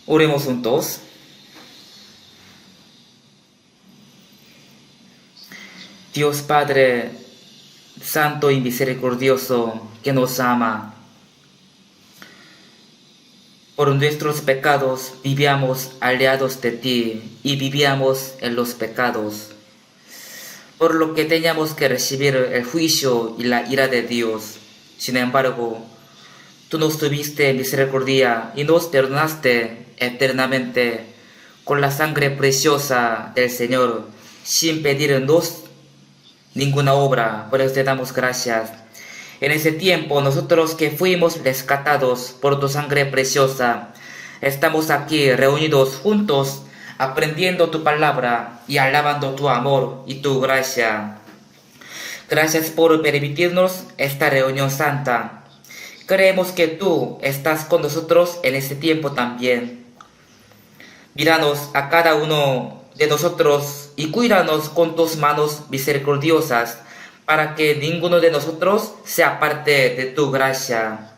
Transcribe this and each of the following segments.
Oremos juntos. Dios Padre, Santo y misericordioso, que nos ama, por nuestros pecados vivíamos aliados de ti y vivíamos en los pecados, por lo que teníamos que recibir el juicio y la ira de Dios. Sin embargo, tú nos tuviste misericordia y nos perdonaste eternamente con la sangre preciosa del Señor, sin pedirnos ninguna obra. Por eso te damos gracias. En ese tiempo, nosotros que fuimos rescatados por tu sangre preciosa, estamos aquí reunidos juntos, aprendiendo tu palabra y alabando tu amor y tu gracia. Gracias por permitirnos esta reunión santa. Creemos que tú estás con nosotros en este tiempo también. Míranos a cada uno de nosotros y cuídanos con tus manos misericordiosas, para que ninguno de nosotros sea parte de tu gracia.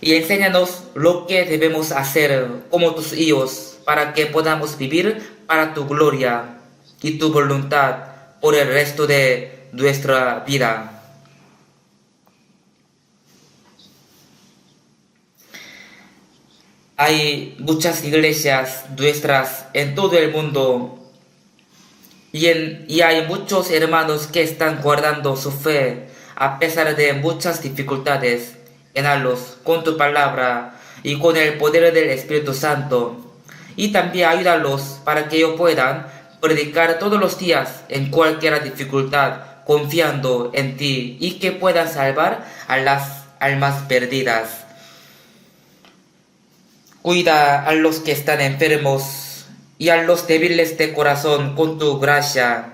Y enséñanos lo que debemos hacer como tus hijos, para que podamos vivir para tu gloria y tu voluntad por el resto de nuestra vida. Hay muchas iglesias nuestras en todo el mundo y hay muchos hermanos que están guardando su fe a pesar de muchas dificultades. Llénalos con tu palabra y con el poder del Espíritu Santo. Y también ayúdalos para que ellos puedan predicar todos los días en cualquier dificultad, confiando en ti, y que puedan salvar a las almas perdidas. Cuida a los que están enfermos y a los débiles de corazón con tu gracia.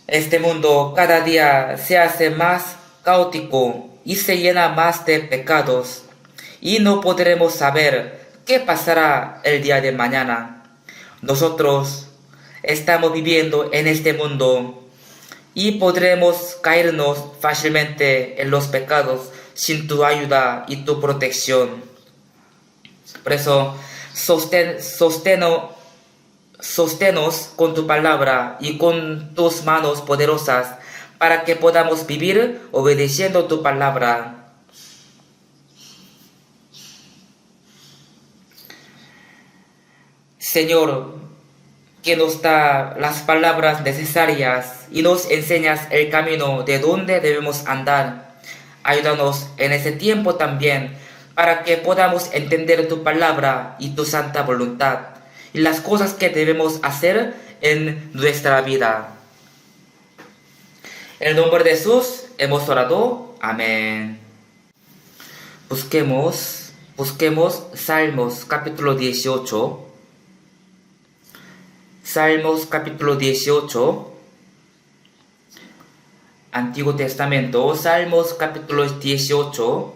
Este mundo cada día se hace más caótico y se llena más de pecados, y no podremos saber qué pasará el día de mañana. Nosotros estamos viviendo en este mundo y podremos caernos fácilmente en los pecados sin tu ayuda y tu protección. Por eso, sosténos con tu palabra y con tus manos poderosas, para que podamos vivir obedeciendo tu palabra. Señor, que nos da las palabras necesarias y nos enseñas el camino de donde debemos andar. Ayúdanos en ese tiempo también, para que podamos entender tu palabra y tu santa voluntad y las cosas que debemos hacer en nuestra vida. En el nombre de Jesús hemos orado. Amén. Busquemos Salmos capítulo 18. Salmos capítulo 18. Antiguo Testamento, Salmos capítulo 18.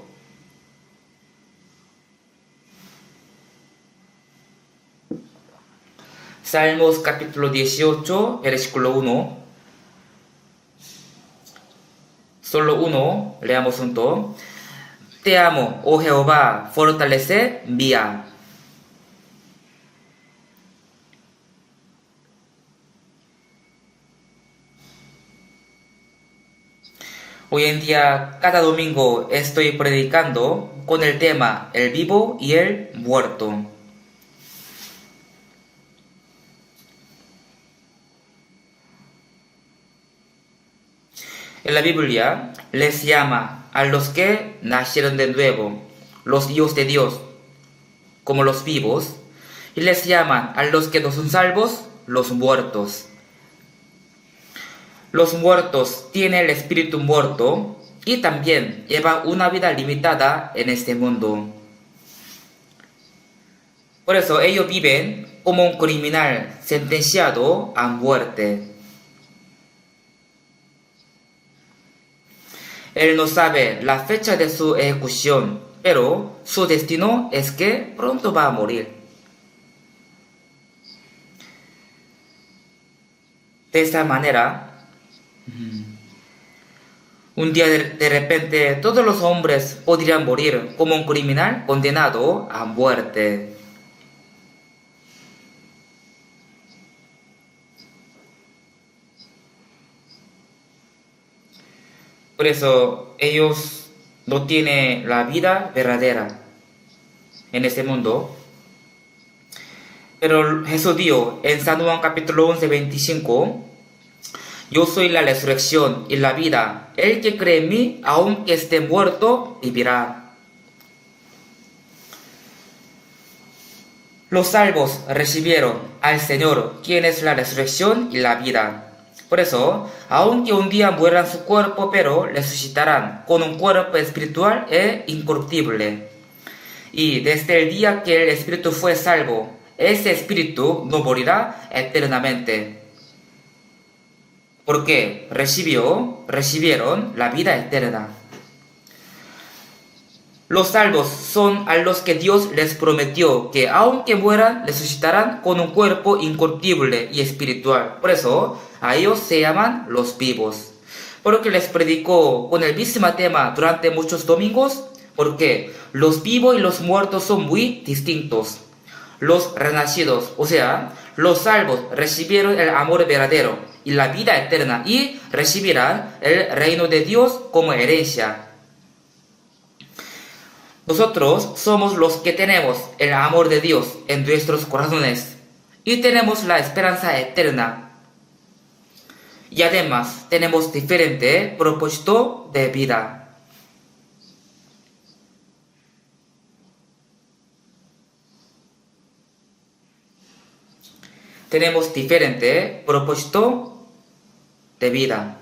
Salmos capítulo 18, versículo 1. Solo uno, leamos junto. Te amo, oh Jehová, fortalece mía. Hoy en día, cada domingo estoy predicando con el tema el vivo y el muerto. En la Biblia les llama a los que nacieron de nuevo, los hijos de Dios, como los vivos, y les llaman a los que no son salvos, los muertos. Los muertos tienen el espíritu muerto y también llevan una vida limitada en este mundo. Por eso ellos viven como un criminal sentenciado a muerte. Él no sabe la fecha de su ejecución, pero su destino es que pronto va a morir. De esta manera, Un día de repente todos los hombres podrían morir como un criminal condenado a muerte. Por eso ellos no tienen la vida verdadera en este mundo. Pero Jesús dijo en San Juan capítulo 11, 25, yo soy la resurrección y la vida. El que cree en mí, aunque esté muerto, vivirá. Los salvos recibieron al Señor, quien es la resurrección y la vida. Por eso, aunque un día mueran su cuerpo, pero resucitarán con un cuerpo espiritual e incorruptible. Y desde el día que el espíritu fue salvo, ese espíritu no morirá eternamente. Porque recibieron la vida eterna. Los salvos son a los que Dios les prometió que aunque mueran, resucitarán con un cuerpo incorruptible y espiritual. Por eso, a ellos se llaman los vivos. Porque les predicó con el mismo tema durante muchos domingos, porque los vivos y los muertos son muy distintos. Los renacidos, o sea, los salvos recibieron el amor verdadero y la vida eterna y recibirán el reino de Dios como herencia. Nosotros somos los que tenemos el amor de Dios en nuestros corazones y tenemos la esperanza eterna. Y además tenemos diferente propósito de vida. Tenemos diferente propósito de vida.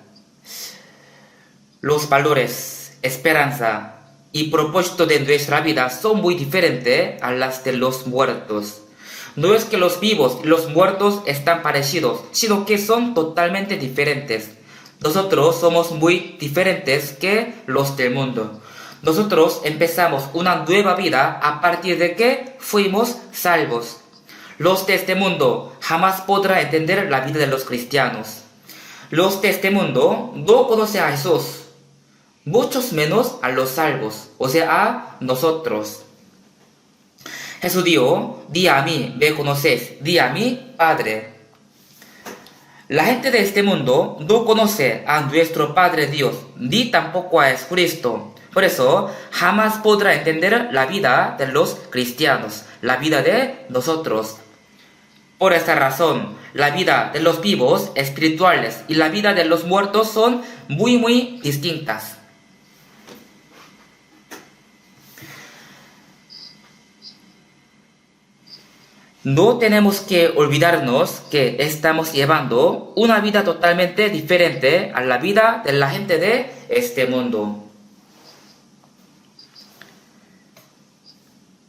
Los valores, esperanza y propósito de nuestra vida son muy diferentes a las de los muertos. No es que los vivos y los muertos están parecidos, sino que son totalmente diferentes. Nosotros somos muy diferentes que los del mundo. Nosotros empezamos una nueva vida a partir de que fuimos salvos. Los de este mundo jamás podrán entender la vida de los cristianos. Los de este mundo no conocen a Jesús, muchos menos a los salvos, o sea, a nosotros. Jesús dijo, di a mí, me conocéis, di a mí, Padre. La gente de este mundo no conoce a nuestro Padre Dios, ni tampoco a Jesucristo. Por eso, jamás podrá entender la vida de los cristianos, la vida de nosotros. Por esta razón, la vida de los vivos espirituales y la vida de los muertos son muy distintas. No tenemos que olvidarnos que estamos llevando una vida totalmente diferente a la vida de la gente de este mundo.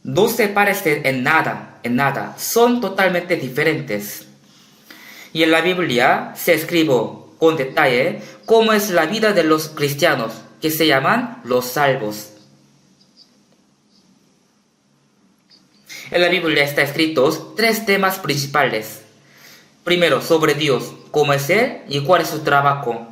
No se parecen en nada, son totalmente diferentes. Y en la Biblia se escribe con detalle cómo es la vida de los cristianos, que se llaman los salvos. En la Biblia está escritos 3 temas principales. Primero, sobre Dios, cómo es Él y cuál es su trabajo.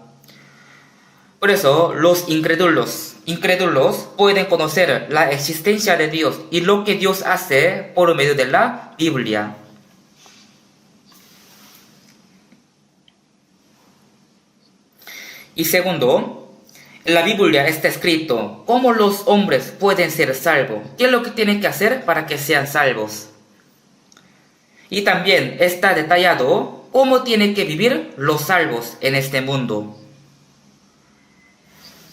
Por eso, los incrédulos pueden conocer la existencia de Dios y lo que Dios hace por medio de la Biblia. Y segundo, en la Biblia está escrito cómo los hombres pueden ser salvos, qué es lo que tienen que hacer para que sean salvos. Y también está detallado cómo tienen que vivir los salvos en este mundo.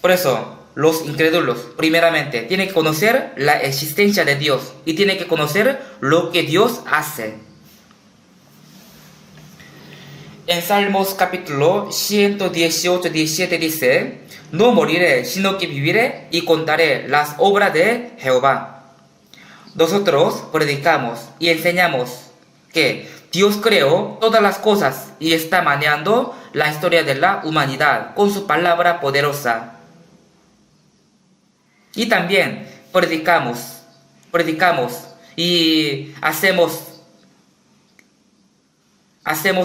Por eso, los incrédulos, primeramente, tienen que conocer la existencia de Dios y tienen que conocer lo que Dios hace. En Salmos capítulo 118, 17 dice, no moriré, sino que viviré y contaré las obras de Jehová. Nosotros predicamos y enseñamos que Dios creó todas las cosas y está manejando la historia de la humanidad con su palabra poderosa. Y también predicamos y hacemos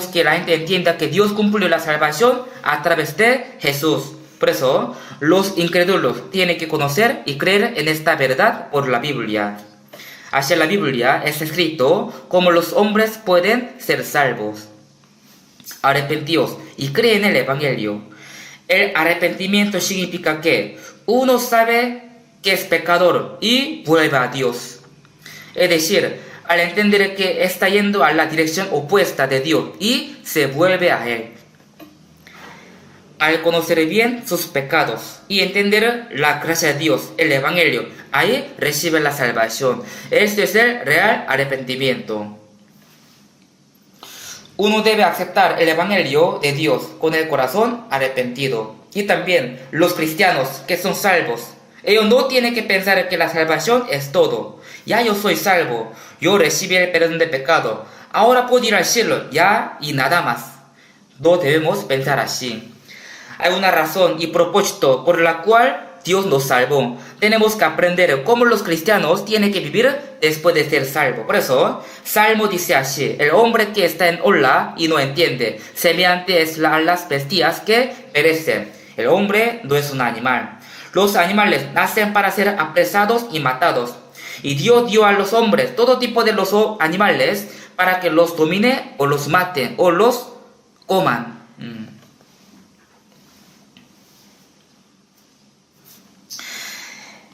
que la gente entienda que Dios cumplió la salvación a través de Jesús. Por eso, los incrédulos tienen que conocer y creer en esta verdad por la Biblia. Así en la Biblia es escrito cómo los hombres pueden ser salvos. Arrepentíos y creen en el Evangelio. El arrepentimiento significa que uno sabe que es pecador y vuelve a Dios. Es decir, al entender que está yendo a la dirección opuesta de Dios y se vuelve a Él. Al conocer bien sus pecados y entender la gracia de Dios, el Evangelio, ahí recibe la salvación. Este es el real arrepentimiento. Uno debe aceptar el Evangelio de Dios con el corazón arrepentido. Y también los cristianos que son salvos, ellos no tienen que pensar que la salvación es todo. Ya yo soy salvo, yo recibí el perdón de pecado, ahora puedo ir al cielo, ya y nada más. No debemos pensar así. Hay una razón y propósito por la cual Dios nos salvó. Tenemos que aprender cómo los cristianos tienen que vivir después de ser salvos. Por eso, Salmo dice así: el hombre que está en ola y no entiende, semejante es a las bestias que perecen. El hombre no es un animal. Los animales nacen para ser apresados y matados. Y Dios dio a los hombres todo tipo de los animales para que los domine o los maten o los coman.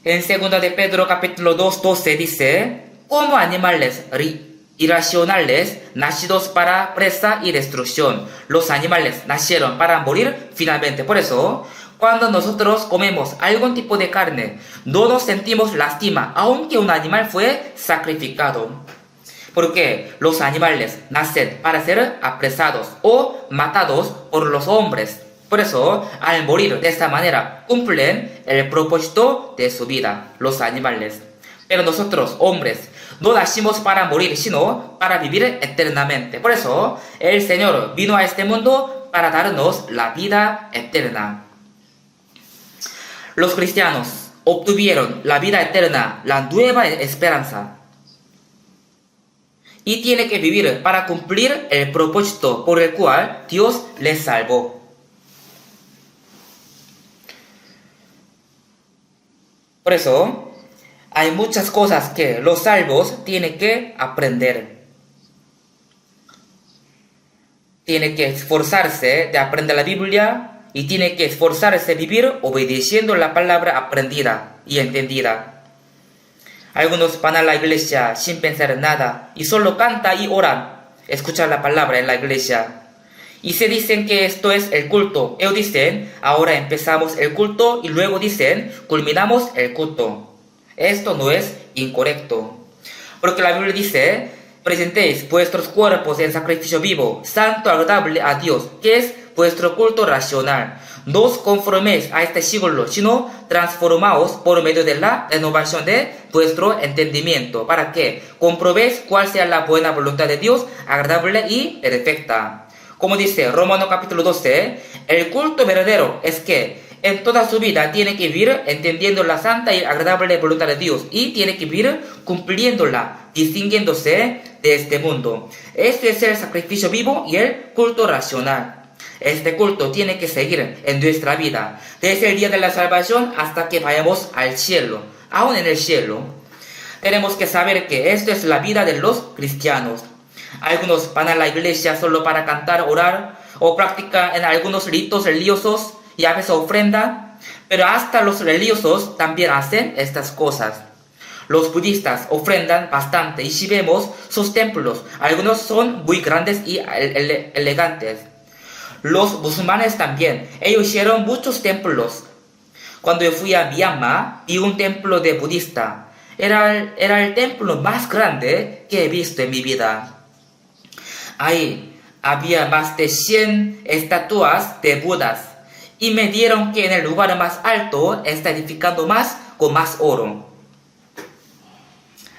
En 2 de Pedro capítulo 2, 12 dice: como animales irracionales nacidos para presa y destrucción, los animales nacieron para morir finalmente. Por eso, cuando nosotros comemos algún tipo de carne, no nos sentimos lástima, aunque un animal fue sacrificado. Porque los animales nacen para ser apresados o matados por los hombres. Por eso, al morir de esta manera, cumplen el propósito de su vida, los animales. Pero nosotros, hombres, no nacimos para morir, sino para vivir eternamente. Por eso, el Señor vino a este mundo para darnos la vida eterna. Los cristianos obtuvieron la vida eterna, la nueva esperanza. Y tiene que vivir para cumplir el propósito por el cual Dios les salvó. Por eso, hay muchas cosas que los salvos tienen que aprender. Tienen que esforzarse de aprender la Biblia y tienen que esforzarse de vivir obedeciendo la palabra aprendida y entendida. Algunos van a la iglesia sin pensar en nada y solo cantan y oran, escuchan la palabra en la iglesia. Y se dicen que esto es el culto. Ellos dicen, ahora empezamos el culto y luego dicen, culminamos el culto. Esto no es incorrecto. Porque la Biblia dice, presentéis vuestros cuerpos en sacrificio vivo, santo, agradable a Dios, que es vuestro culto racional. No os conforméis a este siglo, sino transformaos por medio de la renovación de vuestro entendimiento, para que comprobéis cuál sea la buena voluntad de Dios, agradable y perfecta. Como dice Romanos capítulo 12, el culto verdadero es que en toda su vida tiene que vivir entendiendo la santa y agradable voluntad de Dios y tiene que vivir cumpliéndola, distinguiéndose de este mundo. Este es el sacrificio vivo y el culto racional. Este culto tiene que seguir en nuestra vida, desde el día de la salvación hasta que vayamos al cielo. Aún en el cielo, tenemos que saber que esto es la vida de los cristianos. Algunos van a la iglesia solo para cantar, orar, o practican en algunos ritos religiosos y a veces ofrendan, pero hasta los religiosos también hacen estas cosas. Los budistas ofrendan bastante y si vemos sus templos, algunos son muy grandes y elegantes. Los musulmanes también, ellos hicieron muchos templos. Cuando yo fui a Myanmar, vi un templo de budista. Era el templo más grande que he visto en mi vida. Ahí había más de 100 estatuas de Budas y me dieron que en el lugar más alto está edificando más con más oro.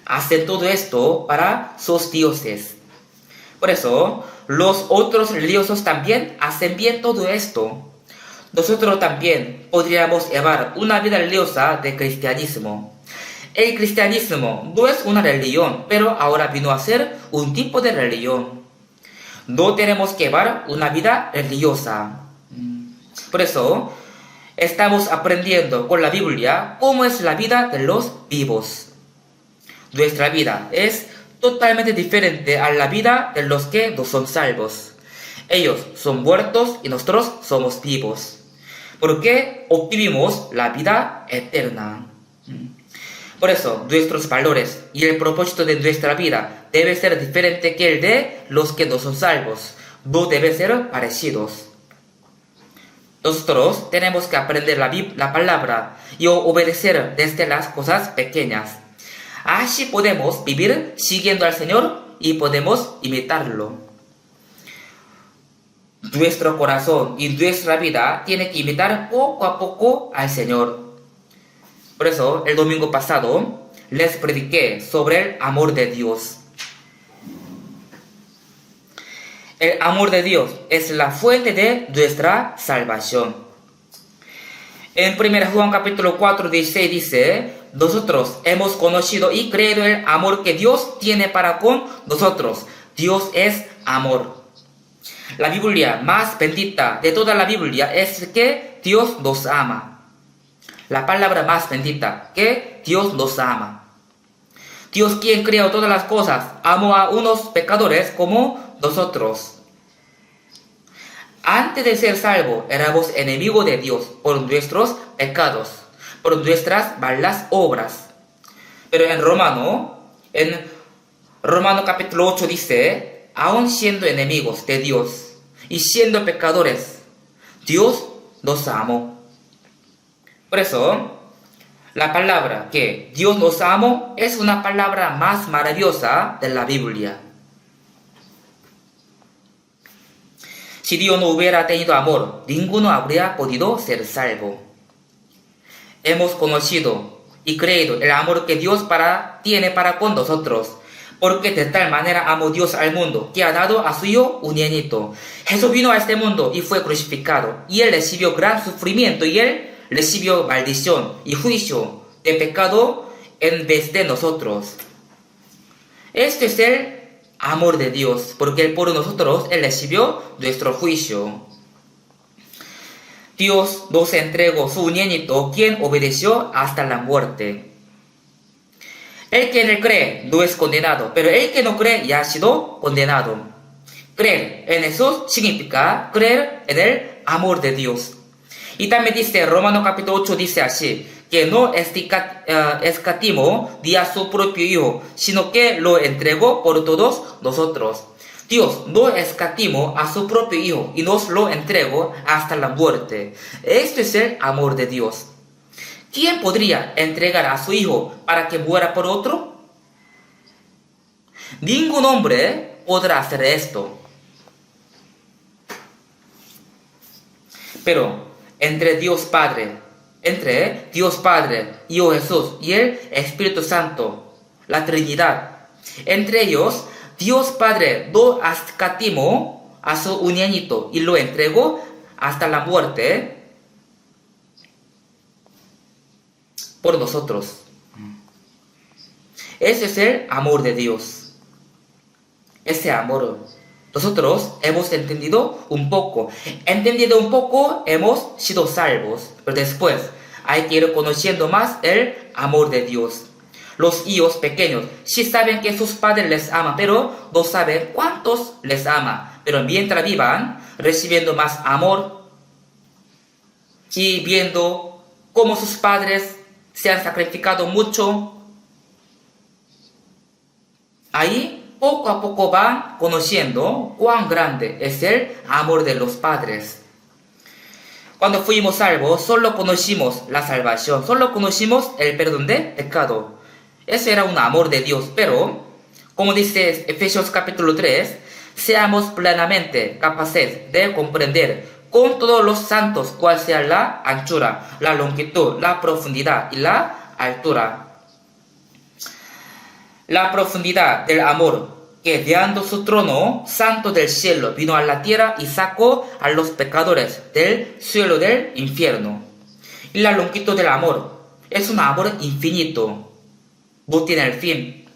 Hacen todo esto para sus dioses. Por eso, los otros religiosos también hacen bien todo esto. Nosotros también podríamos llevar una vida religiosa de cristianismo. El cristianismo no es una religión, pero ahora vino a ser un tipo de religión. No tenemos que llevar una vida religiosa. Por eso, Estamos aprendiendo con la Biblia cómo es la vida de los vivos. Nuestra vida es totalmente diferente a la vida de los que no son salvos. Ellos son muertos y nosotros somos vivos, porque obtuvimos la vida eterna. Por eso, nuestros valores y el propósito de nuestra vida debe ser diferente que el de los que no son salvos. No deben ser parecidos. Nosotros tenemos que aprender la palabra y obedecer desde las cosas pequeñas. Así podemos vivir siguiendo al Señor y podemos imitarlo. Nuestro corazón y nuestra vida tiene que imitar poco a poco al Señor. Por eso, el domingo pasado les prediqué sobre el amor de Dios. El amor de Dios es la fuente de nuestra salvación. En 1 Juan capítulo 4, 16 dice: nosotros hemos conocido y creído el amor que Dios tiene para con nosotros. Dios es amor. La Biblia más bendita de toda la Biblia es que Dios nos ama. La palabra más bendita, que Dios nos ama. Dios, quien creó todas las cosas, amó a unos pecadores como nosotros. Antes de ser salvos, éramos enemigos de Dios por nuestros pecados, por nuestras malas obras. Pero en Romano capítulo 8 dice: aun siendo enemigos de Dios y siendo pecadores, Dios nos amó. Por eso, la palabra que Dios nos amó es una palabra más maravillosa de la Biblia. Si Dios no hubiera tenido amor, ninguno habría podido ser salvo. Hemos conocido y creído el amor que Dios tiene para con nosotros, porque de tal manera amó Dios al mundo, que ha dado a su Hijo unigénito. Jesús vino a este mundo y fue crucificado, y Él recibió gran sufrimiento, y Él recibió maldición y juicio de pecado en vez de nosotros. Este es el amor de Dios, porque por nosotros Él recibió nuestro juicio. Dios nos entregó su unigénito, quien obedeció hasta la muerte. El que en Él cree no es condenado, pero el que no cree ya ha sido condenado. Creer en Jesús significa creer en el amor de Dios. Y también dice, Romanos capítulo 8 dice así, que no escatimó ni a su propio Hijo, sino que lo entregó por todos nosotros. Dios no escatimó a su propio Hijo y nos lo entregó hasta la muerte. Este es el amor de Dios. ¿Quién podría entregar a su Hijo para que muera por otro? Ningún hombre podrá hacer esto. Pero entre Dios Padre, Hijo Jesús y el Espíritu Santo, la Trinidad, entre ellos, Dios Padre no escatimó a su unigénito y lo entregó hasta la muerte por nosotros. Ese es el amor de Dios. Ese amor nosotros hemos entendido un poco. Hemos sido salvos. Pero después hay que ir conociendo más el amor de Dios. Los hijos pequeños sí saben que sus padres les aman, pero no saben cuántos les ama. Pero mientras vivan recibiendo más amor y viendo cómo sus padres se han sacrificado mucho, ahí poco a poco van conociendo cuán grande es el amor de los padres. Cuando fuimos salvos, solo conocimos la salvación, solo conocimos el perdón de pecado. Ese era un amor de Dios, pero, como dice Efesios capítulo 3, seamos plenamente capaces de comprender con todos los santos cuál sea la anchura, la longitud, la profundidad y la altura. La profundidad del amor, que dejando su trono santo del cielo vino a la tierra y sacó a los pecadores del suelo del infierno. Y la longitud del amor es un amor infinito, no tiene el fin.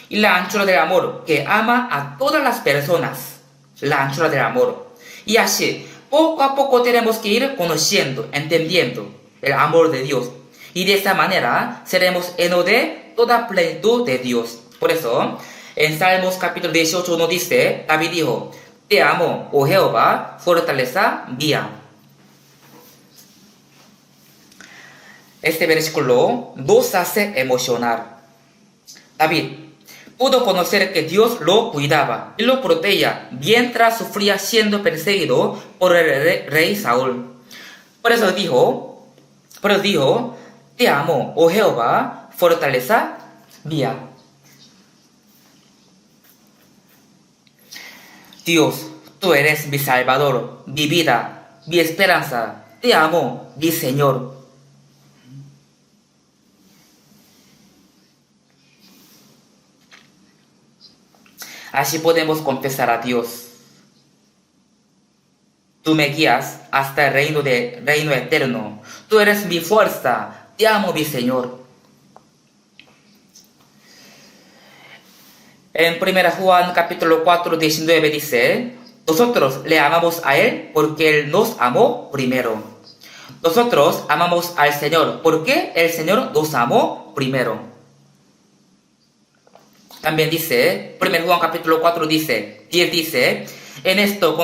Y la anchura del amor, que ama a todas las personas, la anchura del amor. Y así, poco a poco tenemos que ir conociendo, entendiendo el amor de Dios. Y de esa manera seremos llenos de toda plenitud de Dios. Por eso, en Salmos capítulo 18 nos dice, David dijo, te amo, oh Jehová, fortaleza mía. Este versículo nos hace emocionar. David pudo conocer que Dios lo cuidaba y lo protegía mientras sufría siendo perseguido por el rey Saúl. Por eso dijo, te amo, oh Jehová, fortaleza mía. Dios, tú eres mi Salvador, mi vida, mi esperanza. Te amo, mi Señor. Así podemos confesar a Dios. Tú me guías hasta el reino eterno. Tú eres mi fuerza. Te amo, mi Señor. En 1 Juan capítulo 4, 19 dice, nosotros le amamos a Él porque Él nos amó primero. Nosotros amamos al Señor porque el Señor nos amó primero. También dice, 1 Juan capítulo 4 10 dice, en esto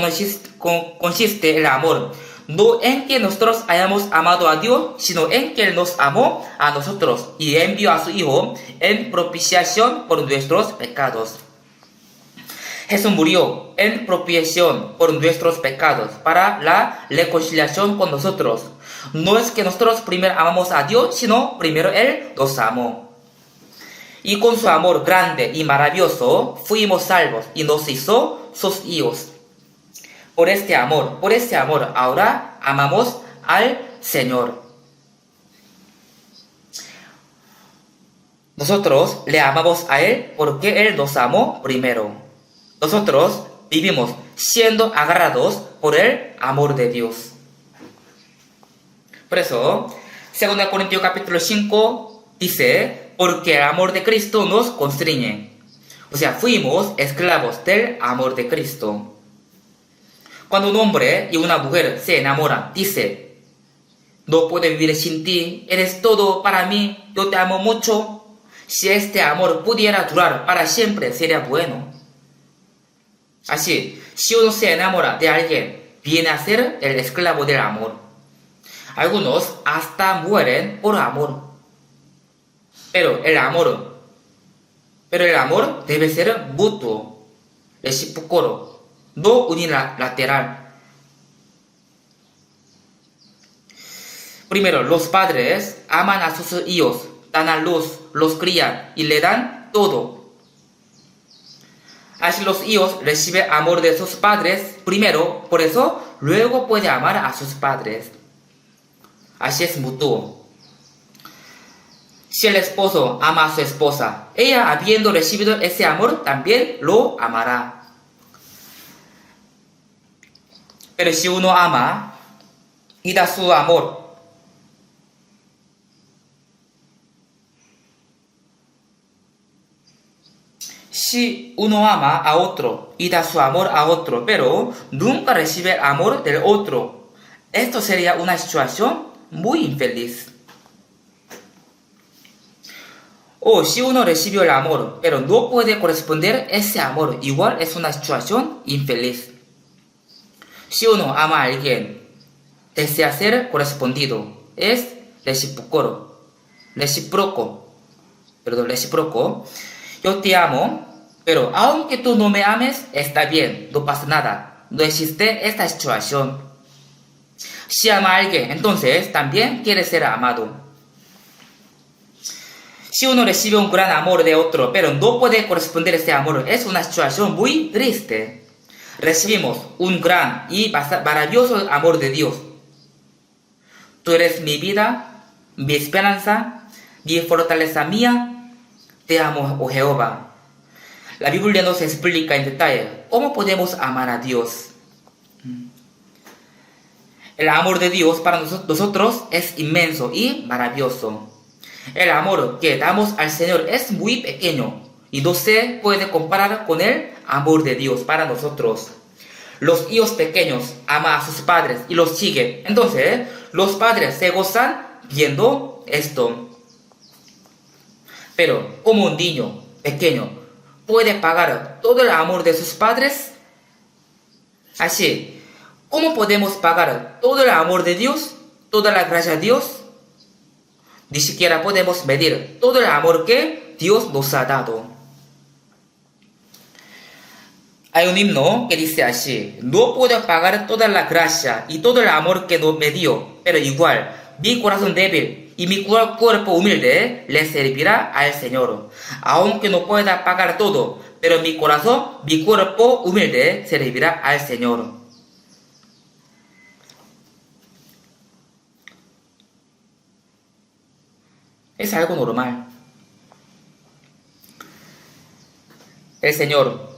consiste el amor, no en que nosotros hayamos amado a Dios, sino en que Él nos amó a nosotros y envió a su Hijo en propiciación por nuestros pecados. Jesús murió en propiciación por nuestros pecados para la reconciliación con nosotros. No es que nosotros primero amamos a Dios, sino primero Él nos amó. Y con su amor grande y maravilloso fuimos salvos y nos hizo sus hijos. Por este amor ahora amamos al Señor. Nosotros le amamos a Él porque Él nos amó primero. Nosotros vivimos siendo agarrados por el amor de Dios. Por eso, 2 Corintios capítulo 5 dice, porque el amor de Cristo nos constriñe. O sea, fuimos esclavos del amor de Cristo. Cuando un hombre y una mujer se enamoran, dice, no puedo vivir sin ti, eres todo para mí, yo te amo mucho. Si este amor pudiera durar para siempre, sería bueno. Así, si uno se enamora de alguien, viene a ser el esclavo del amor. Algunos hasta mueren por amor. Pero el amor debe ser mutuo, recíproco, no unilateral. Primero, los padres aman a sus hijos, dan a luz, los crían y le dan todo. Así los hijos reciben amor de sus padres primero, por eso luego puede amar a sus padres. Así es mutuo. Si el esposo ama a su esposa, ella habiendo recibido ese amor también lo amará. Pero si uno ama y da su amor, si uno ama a otro y da su amor a otro, pero nunca recibe el amor del otro, esto sería una situación muy infeliz. O si uno recibió el amor, pero no puede corresponder ese amor, igual es una situación infeliz. Si uno ama a alguien, desea ser correspondido, es recíproco. Yo te amo, pero aunque tú no me ames, está bien, no pasa nada, no existe esta situación. Si ama a alguien, entonces también quiere ser amado. Si uno recibe un gran amor de otro, pero no puede corresponder a ese amor, es una situación muy triste. Recibimos un gran y maravilloso amor de Dios. Tú eres mi vida, mi esperanza, mi fortaleza mía. Te amo, oh Jehová. La Biblia nos explica en detalle cómo podemos amar a Dios. El amor de Dios para nosotros es inmenso y maravilloso. El amor que damos al Señor es muy pequeño y no se puede comparar con el amor de Dios para nosotros. Los hijos pequeños aman a sus padres y los siguen. Entonces, los padres se gozan viendo esto. Pero, como un niño pequeño puede pagar todo el amor de sus padres, así, ¿cómo podemos pagar todo el amor de Dios, toda la gracia de Dios? Ni siquiera podemos medir todo el amor que Dios nos ha dado. Hay un himno que dice así: no puedo pagar toda la gracia y todo el amor que me dio, pero igual, mi corazón débil y mi cuerpo humilde le servirá al Señor. Aunque no pueda pagar todo, pero mi corazón, mi cuerpo humilde servirá al Señor. Es algo normal. El Señor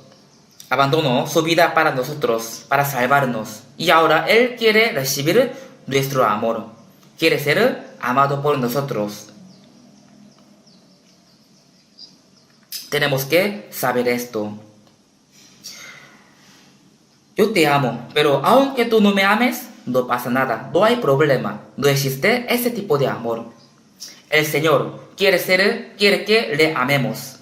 abandonó su vida para nosotros, para salvarnos. Y ahora Él quiere recibir nuestro amor. Quiere ser amado por nosotros. Tenemos que saber esto. Yo te amo, pero aunque tú no me ames, no pasa nada. No hay problema. No existe ese tipo de amor. El Señor quiere que le amemos.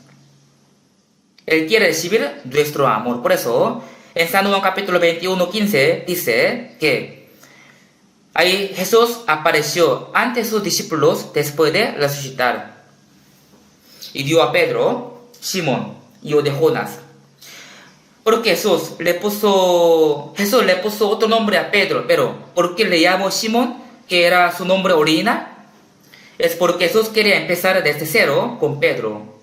Él quiere recibir nuestro amor. Por eso, en San Juan capítulo 21, 15, dice que ahí Jesús apareció ante sus discípulos después de resucitar. Y dio a Pedro, Simón, hijo de Jonás. Porque Jesús le puso otro nombre a Pedro, pero ¿por qué le llamó Simón, que era su nombre original? Es porque Jesús quería empezar desde cero con Pedro,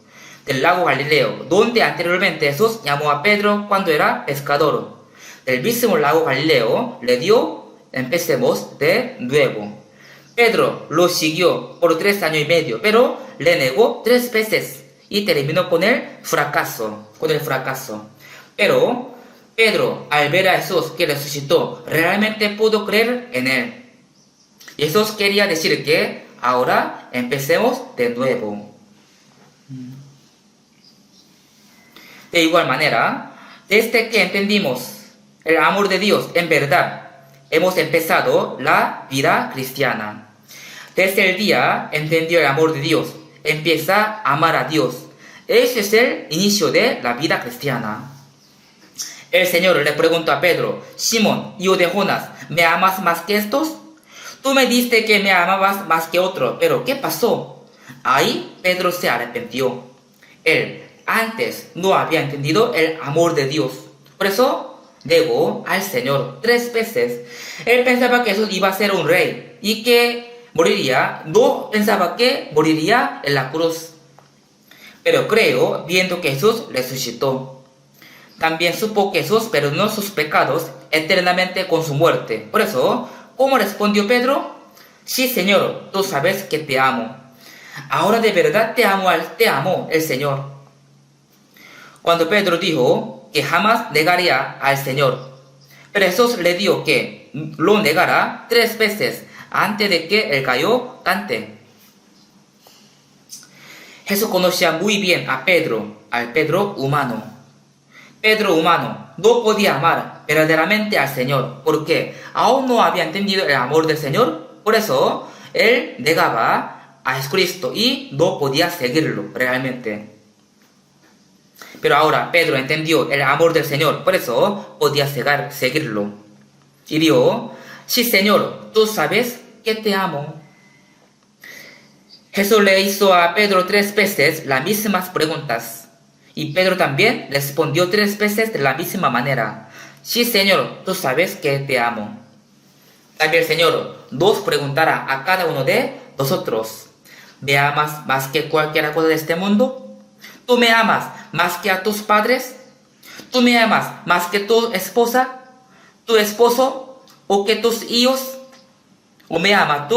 del lago Galileo, donde anteriormente Jesús llamó a Pedro cuando era pescador. Del mismo lago Galileo le dio: empecemos de nuevo. Pedro lo siguió por 3 años y medio, pero le negó 3 veces y terminó con el fracaso. Pero Pedro, al ver a Jesús que resucitó, realmente pudo creer en él. Y Jesús quería decir que ahora empecemos de nuevo. De igual manera, desde que entendimos el amor de Dios en verdad, hemos empezado la vida cristiana. Desde el día entendió el amor de Dios, empieza a amar a Dios. Ese es el inicio de la vida cristiana. El Señor le preguntó a Pedro: Simón, hijo de Jonás, ¿me amas más que estos? Tú me diste que me amabas más que otro, pero ¿qué pasó? Ahí Pedro se arrepintió. Él antes no había entendido el amor de Dios. Por eso negó al Señor 3 veces. Él pensaba que Jesús iba a ser un rey y que moriría. No pensaba que moriría en la cruz. Pero creyó viendo que Jesús resucitó. También supo que Jesús perdonó sus pecados eternamente con su muerte. Por eso, ¿cómo respondió Pedro? Sí, Señor, tú sabes que te amo. Ahora de verdad te amo el Señor. Cuando Pedro dijo que jamás negaría al Señor, pero Jesús le dijo que lo negara 3 veces antes de que el gallo cante. Jesús conocía muy bien a Pedro, al Pedro humano. Pedro humano no podía amar verdaderamente al Señor porque aún no había entendido el amor del Señor. Por eso él negaba a Jesucristo y no podía seguirlo realmente. Pero ahora Pedro entendió el amor del Señor, por eso podía seguirlo. Y dijo: sí, Señor, tú sabes que te amo. Jesús le hizo a Pedro 3 veces las mismas preguntas. Y Pedro también respondió 3 veces de la misma manera: sí, Señor, tú sabes que te amo. También el Señor nos preguntará a cada uno de nosotros: ¿me amas más que cualquier cosa de este mundo? ¿Tú me amas más que a tus padres? ¿Tú me amas más que tu esposa, tu esposo o que tus hijos? ¿O me amas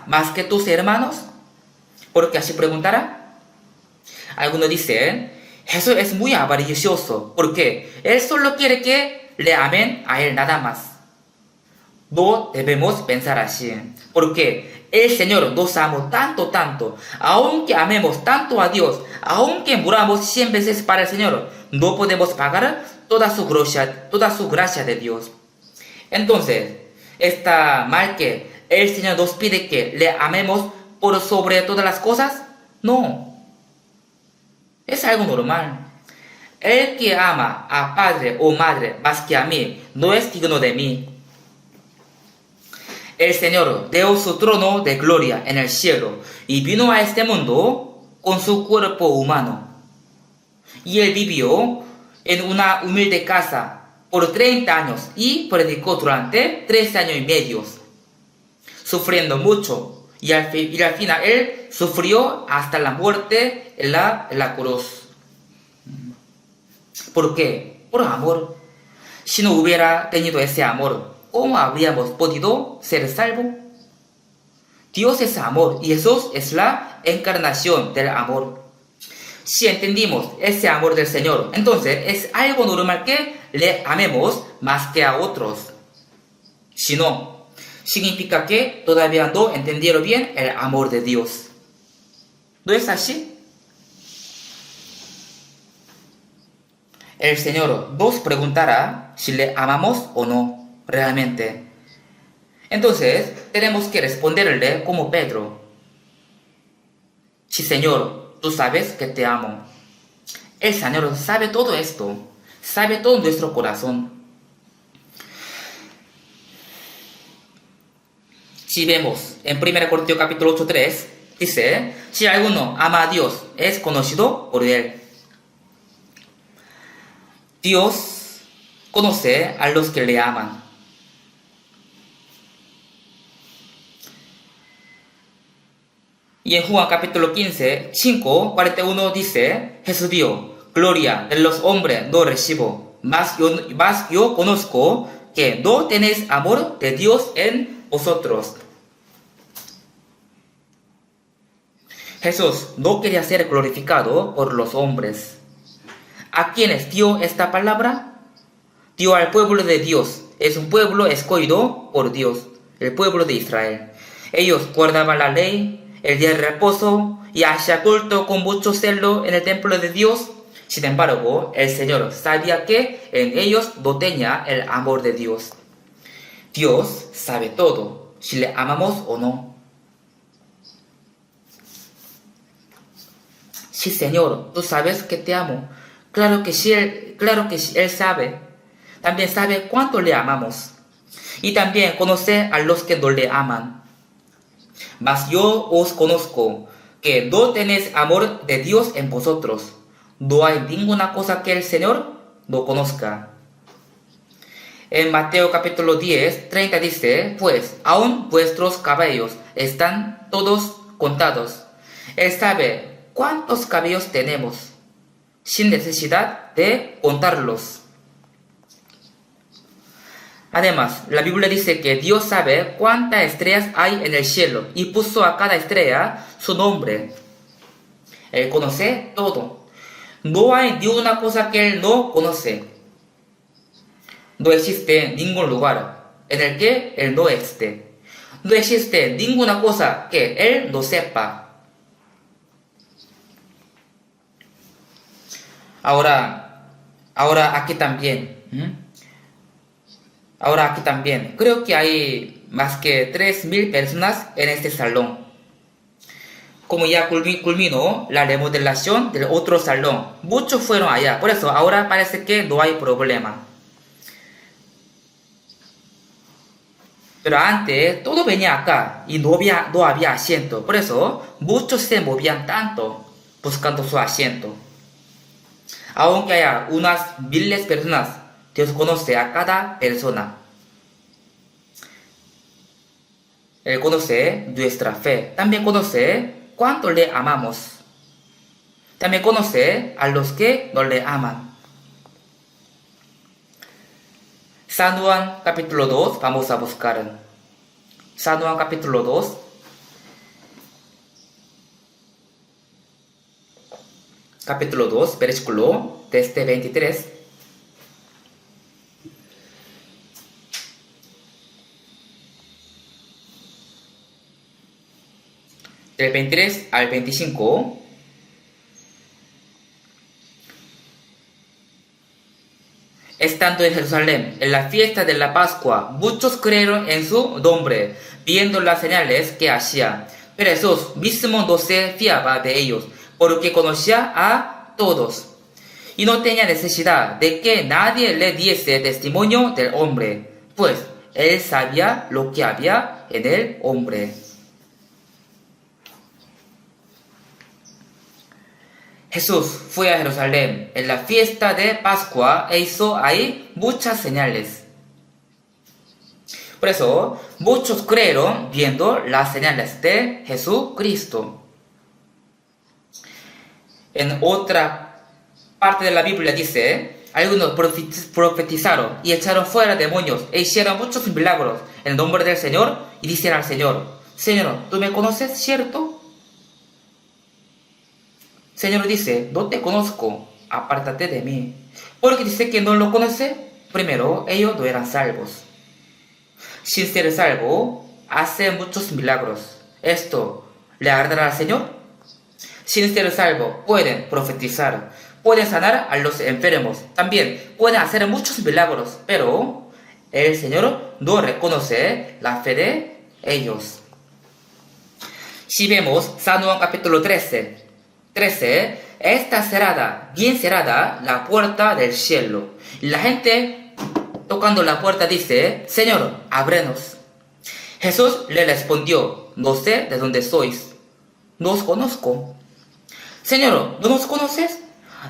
más que tus hermanos? Porque así preguntará. Algunos dicen: Jesús es muy avaricioso porque Él solo quiere que le amen a Él nada más. No debemos pensar así, porque el Señor nos ama tanto, aunque amemos tanto a Dios, aunque muramos 100 veces para el Señor, no podemos pagar toda su gracia de Dios. Entonces, ¿está mal que el Señor nos pide que le amemos por sobre todas las cosas? No, es algo normal. El que ama a padre o madre más que a mí no es digno de mí. El Señor dejó su trono de gloria en el cielo y vino a este mundo con su cuerpo humano. Y él vivió en una humilde casa por 30 años y predicó durante 3 años y medio, sufriendo mucho. Y al final él sufrió hasta la muerte en la cruz. ¿Por qué? Por amor. Si no hubiera tenido ese amor, ¿cómo habríamos podido ser salvos? Dios es amor y Jesús es la encarnación del amor. Si entendimos ese amor del Señor, entonces es algo normal que le amemos más que a otros. Si no, significa que todavía no entendieron bien el amor de Dios. ¿No es así? El Señor nos preguntará si le amamos o no, realmente. Entonces, tenemos que responderle como Pedro. Sí, Señor, tú sabes que te amo. El Señor sabe todo esto, sabe todo nuestro corazón. Si vemos en 1 Corintios capítulo 8:3, dice, si alguno ama a Dios, es conocido por él. Dios conoce a los que le aman. Y en Juan capítulo 15, 5, 41 dice, Jesús dijo, gloria de los hombres no recibo, mas yo conozco que no tenéis amor de Dios en vosotros. Jesús no quería ser glorificado por los hombres. ¿A quiénes dio esta palabra? Dio al pueblo de Dios. Es un pueblo escogido por Dios, el pueblo de Israel. Ellos guardaban la ley, el día de reposo y hacían culto con mucho celo en el templo de Dios. Sin embargo, el Señor sabía que en ellos no tenía el amor de Dios. Dios sabe todo, si le amamos o no. Sí, Señor, tú sabes que te amo. Claro que sí, Él sabe. También sabe cuánto le amamos. Y también conoce a los que no le aman. Mas yo os conozco, que no tenéis amor de Dios en vosotros. No hay ninguna cosa que el Señor no conozca. En Mateo capítulo 10, 30 dice, pues aún vuestros cabellos están todos contados. Él sabe cuántos cabellos tenemos, sin necesidad de contarlos. Además, la Biblia dice que Dios sabe cuántas estrellas hay en el cielo y puso a cada estrella su nombre. Él conoce todo. No hay ni una cosa que Él no conoce. No existe ningún lugar en el que Él no esté. No existe ninguna cosa que Él no sepa. Ahora aquí también. Ahora aquí también. Creo que hay más que 3,000 personas en este salón. Como ya culminó la remodelación del otro salón, muchos fueron allá. Por eso ahora parece que no hay problema. Pero antes todo venía acá y no había asiento. Por eso muchos se movían tanto buscando su asiento. Aunque haya unas miles de personas, Dios conoce a cada persona. Él conoce nuestra fe. También conoce cuánto le amamos. También conoce a los que no le aman. San Juan capítulo 2, vamos a buscar. San Juan capítulo 2. Capítulo 2, versículo desde 23. Del 23 al 25. estando en Jerusalén, en la fiesta de la Pascua, muchos creyeron en su nombre, viendo las señales que hacía. Pero Jesús mismo no se fiaba de ellos, porque conocía a todos, y no tenía necesidad de que nadie le diese testimonio del hombre, pues él sabía lo que había en el hombre. Jesús fue a Jerusalén en la fiesta de Pascua e hizo ahí muchas señales. Por eso, muchos creyeron viendo las señales de Jesucristo. En otra parte de la Biblia dice, algunos profetizaron y echaron fuera demonios e hicieron muchos milagros en el nombre del Señor y dicen al Señor, Señor, ¿tú me conoces, cierto? Señor dice, no te conozco, apártate de mí. Porque dice que no lo conoce, primero ellos no eran salvos. Sin ser salvo, hace muchos milagros. ¿Esto le agradará al Señor? Sin ser salvo, pueden profetizar, pueden sanar a los enfermos, también pueden hacer muchos milagros, pero el Señor no reconoce la fe de ellos. Si vemos San Juan capítulo 13, está cerrada, bien cerrada, la puerta del cielo. Y la gente tocando la puerta dice, Señor, ábrenos. Jesús le respondió, no sé de dónde sois, no os conozco. Señor, ¿no nos conoces?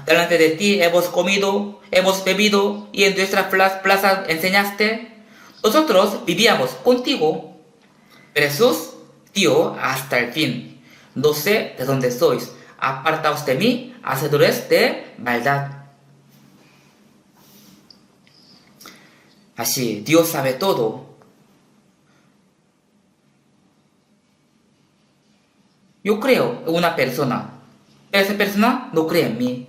Delante de ti hemos comido, hemos bebido, y en nuestras plazas enseñaste. Nosotros vivíamos contigo. Pero Jesús dio hasta el fin, no sé de dónde sois. Apartaos de mí, hacedores de maldad. Así, Dios sabe todo. Yo creo en una persona, pero esa persona no cree en mí.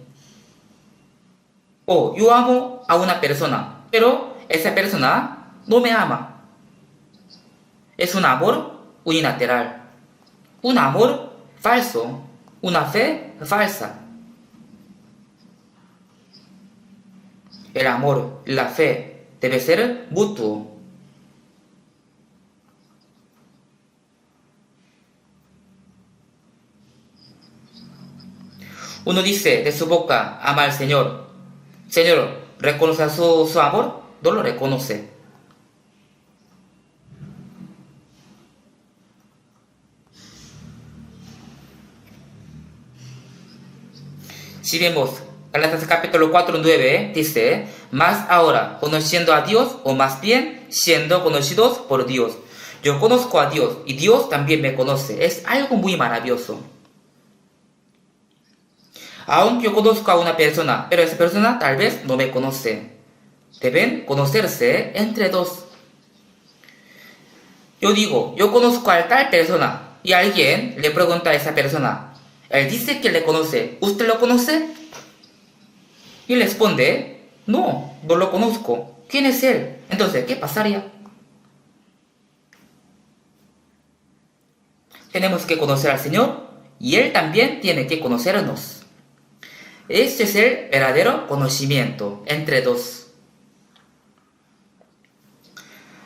O yo amo a una persona, pero esa persona no me ama. Es un amor unilateral, un amor falso. Una fe falsa. El amor y la fe debe ser mutuo. Uno dice de su boca, ama al Señor. Señor, ¿reconoce su amor? No lo reconoce. Si vemos Gálatas capítulo 4:9, dice, más ahora, conociendo a Dios, o más bien, siendo conocidos por Dios. Yo conozco a Dios, y Dios también me conoce. Es algo muy maravilloso. Aunque yo conozco a una persona, pero esa persona tal vez no me conoce. Deben conocerse entre dos. Yo digo, yo conozco a tal persona, y alguien le pregunta a esa persona, él dice que le conoce. ¿Usted lo conoce? Y le responde, no, no lo conozco. ¿Quién es él? Entonces, ¿qué pasaría? Tenemos que conocer al Señor y Él también tiene que conocernos. Este es el verdadero conocimiento entre dos.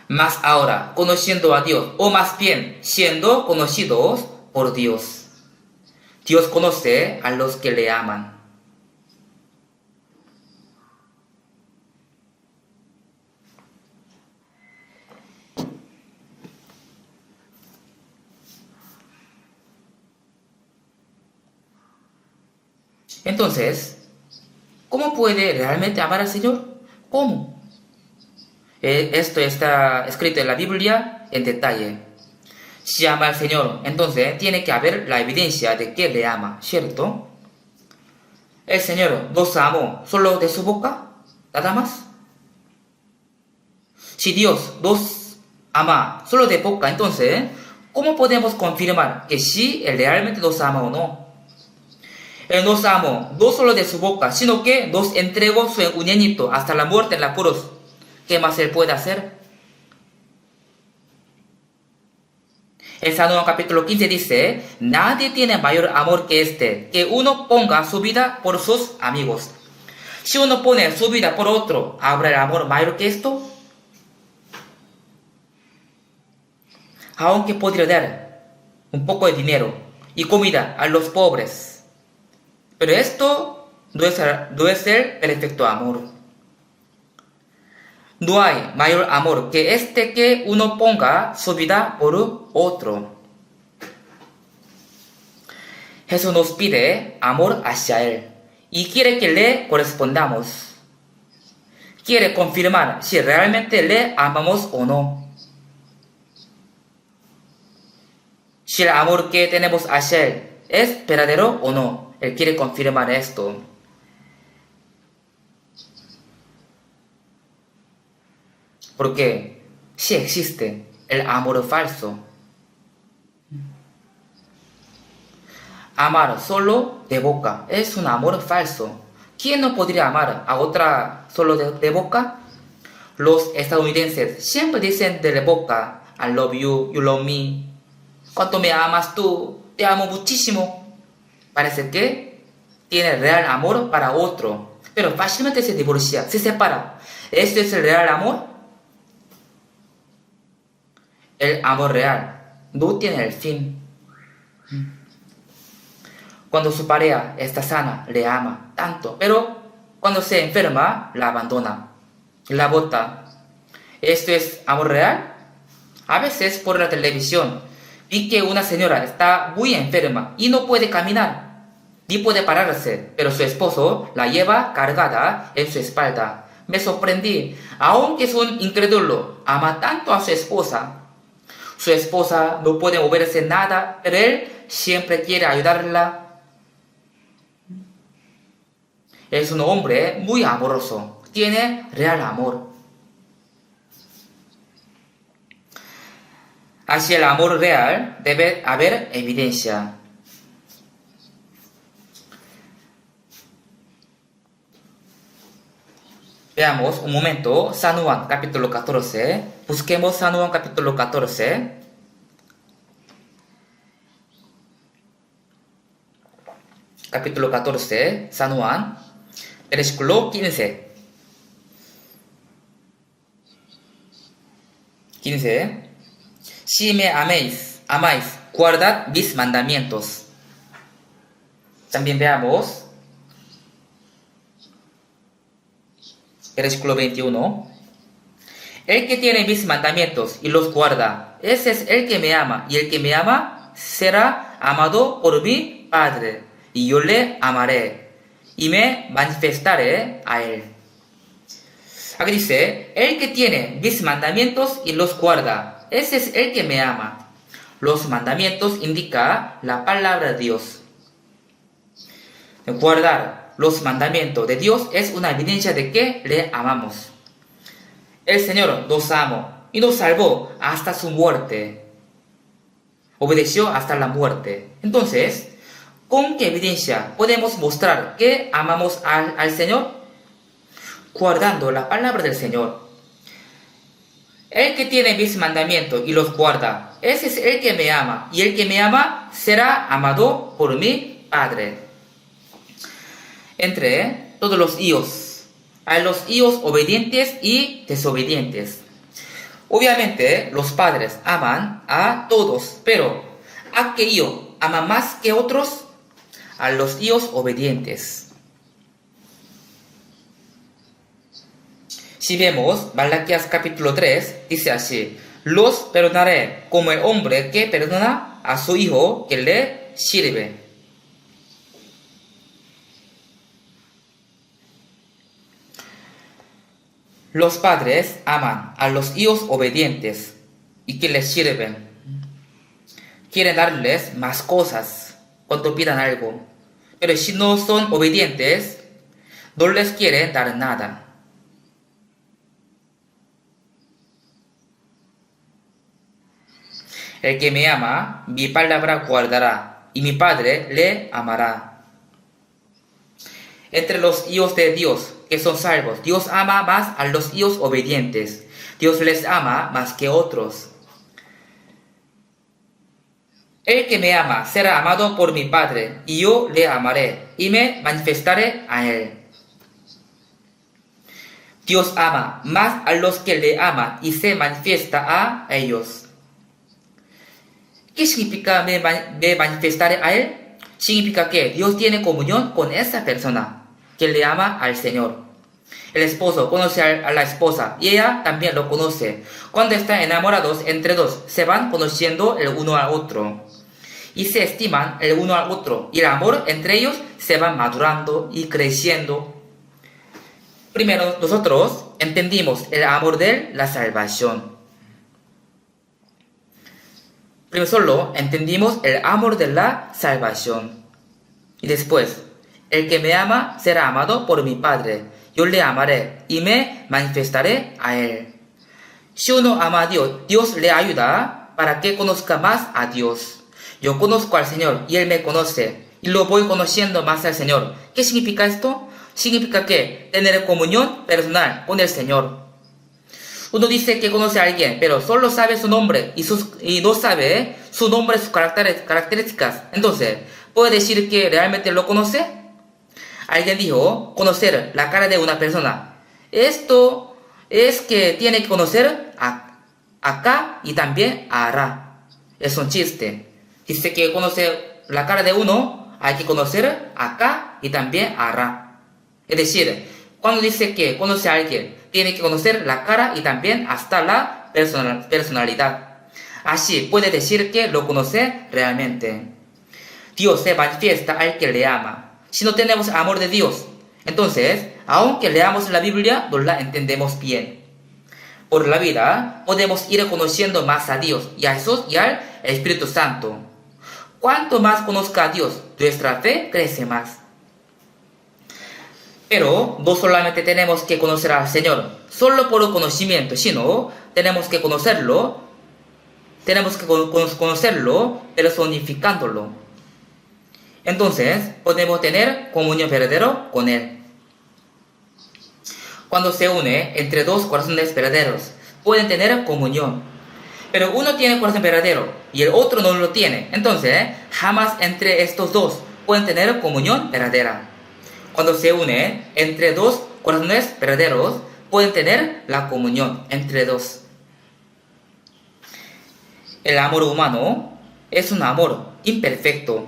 Más ahora, conociendo a Dios, o más bien, siendo conocidos por Dios. Dios conoce a los que le aman. Entonces, ¿cómo puede realmente amar al Señor? ¿Cómo? Esto está escrito en la Biblia en detalle. Si ama al Señor, entonces tiene que haber la evidencia de que le ama, ¿cierto? El Señor nos amó solo de su boca, nada más. Si Dios nos ama solo de boca, entonces, ¿cómo podemos confirmar que si Él realmente nos ama o no? Él nos amó no solo de su boca, sino que nos entregó su unigénito hasta la muerte en la cruz. ¿Qué más Él puede hacer? En San Juan capítulo 15 dice, nadie tiene mayor amor que este, que uno ponga su vida por sus amigos. Si uno pone su vida por otro, ¿habrá el amor mayor que esto? Aunque podría dar un poco de dinero y comida a los pobres, pero esto no es el perfecto amor. No hay mayor amor que este que uno ponga su vida por otro. Jesús nos pide amor hacia Él y quiere que le correspondamos. Quiere confirmar si realmente le amamos o no. Si el amor que tenemos hacia Él es verdadero o no. Él quiere confirmar esto. Porque sí existe el amor falso. Amar solo de boca es un amor falso. ¿Quién no podría amar a otra solo de boca? Los estadounidenses siempre dicen de boca, I love you, you love me. ¿Cuánto me amas tú? Te amo muchísimo. Parece que tiene real amor para otro, pero fácilmente se divorcia, se separa. ¿Esto es el real amor? El amor real no tiene el fin. Cuando su pareja está sana, le ama tanto, pero cuando se enferma, la abandona, la bota. ¿Esto es amor real? A veces por la televisión vi que una señora está muy enferma y no puede caminar, ni puede pararse, pero su esposo la lleva cargada en su espalda. Me sorprendí, aunque es un incrédulo, ama tanto a su esposa. Su esposa no puede moverse nada, pero él siempre quiere ayudarla. Es un hombre muy amoroso, tiene real amor. Hacia el amor real debe haber evidencia. Veamos un momento San Juan capítulo 14. Busquemos San Juan capítulo 14. Capítulo 14, San Juan, versículo 15. 15. Si me amáis, guardad mis mandamientos. También veamos versículo 21. El que tiene mis mandamientos y los guarda, ese es el que me ama, y el que me ama será amado por mi Padre, y yo le amaré, y me manifestaré a él. Aquí dice, el que tiene mis mandamientos y los guarda, ese es el que me ama. Los mandamientos indica la palabra de Dios. Guardar los mandamientos de Dios es una evidencia de que le amamos. El Señor nos amó y nos salvó hasta su muerte. Obedeció hasta la muerte. Entonces, ¿con qué evidencia podemos mostrar que amamos al Señor? Guardando la palabra del Señor. El que tiene mis mandamientos y los guarda, ese es el que me ama, y el que me ama será amado por mi Padre. Entre todos los hijos, hay los hijos obedientes y desobedientes. Obviamente, los padres aman a todos, pero ¿a qué hijo ama más que otros? A los hijos obedientes. Si vemos Malaquías capítulo 3, dice así: los perdonaré como el hombre que perdona a su hijo que le sirve. Los padres aman a los hijos obedientes y que les sirven. Quieren darles más cosas cuando pidan algo, pero si no son obedientes, no les quieren dar nada. El que me ama, mi palabra guardará, y mi Padre le amará. Entre los hijos de Dios que son salvos, Dios ama más a los hijos obedientes. Dios les ama más que otros. El que me ama será amado por mi Padre, y yo le amaré, y me manifestaré a él. Dios ama más a los que le aman y se manifiesta a ellos. ¿Qué significa me manifestaré a Él? Significa que Dios tiene comunión con esa persona que le ama al Señor. El esposo conoce a la esposa y ella también lo conoce. Cuando están enamorados entre dos, se van conociendo el uno al otro y se estiman el uno al otro, y el amor entre ellos se va madurando y creciendo. Primero nosotros entendimos el amor de la salvación. Primero solo entendimos el amor de la salvación. Y después, el que me ama será amado por mi Padre. Yo le amaré y me manifestaré a Él. Si uno ama a Dios, Dios le ayuda para que conozca más a Dios. Yo conozco al Señor y Él me conoce. Y lo voy conociendo más al Señor. ¿Qué significa esto? Significa que tener comunión personal con el Señor. Uno dice que conoce a alguien, pero solo sabe su nombre y no sabe su nombre y sus características. Entonces, ¿puede decir que realmente lo conoce? Alguien dijo, conocer la cara de una persona. Esto es que tiene que conocer a K y también a Ra. Es un chiste. Dice que conocer la cara de uno, hay que conocer a K y también a Ra. Es decir, cuando dice que conoce a alguien, tiene que conocer la cara y también hasta la personalidad. Así puede decir que lo conoce realmente. Dios se manifiesta al que le ama. Si no tenemos amor de Dios, entonces, aunque leamos la Biblia, no la entendemos bien. Por la vida, podemos ir conociendo más a Dios y a Jesús y al Espíritu Santo. Cuanto más conozca a Dios, nuestra fe crece más. Pero no solamente tenemos que conocer al Señor solo por el conocimiento, sino tenemos que conocerlo personificándolo. Entonces podemos tener comunión verdadera con Él. Cuando se une entre dos corazones verdaderos, pueden tener comunión. Pero uno tiene corazón verdadero y el otro no lo tiene. Entonces jamás entre estos dos pueden tener comunión verdadera. Cuando se une entre dos corazones verdaderos, pueden tener la comunión entre dos. El amor humano es un amor imperfecto.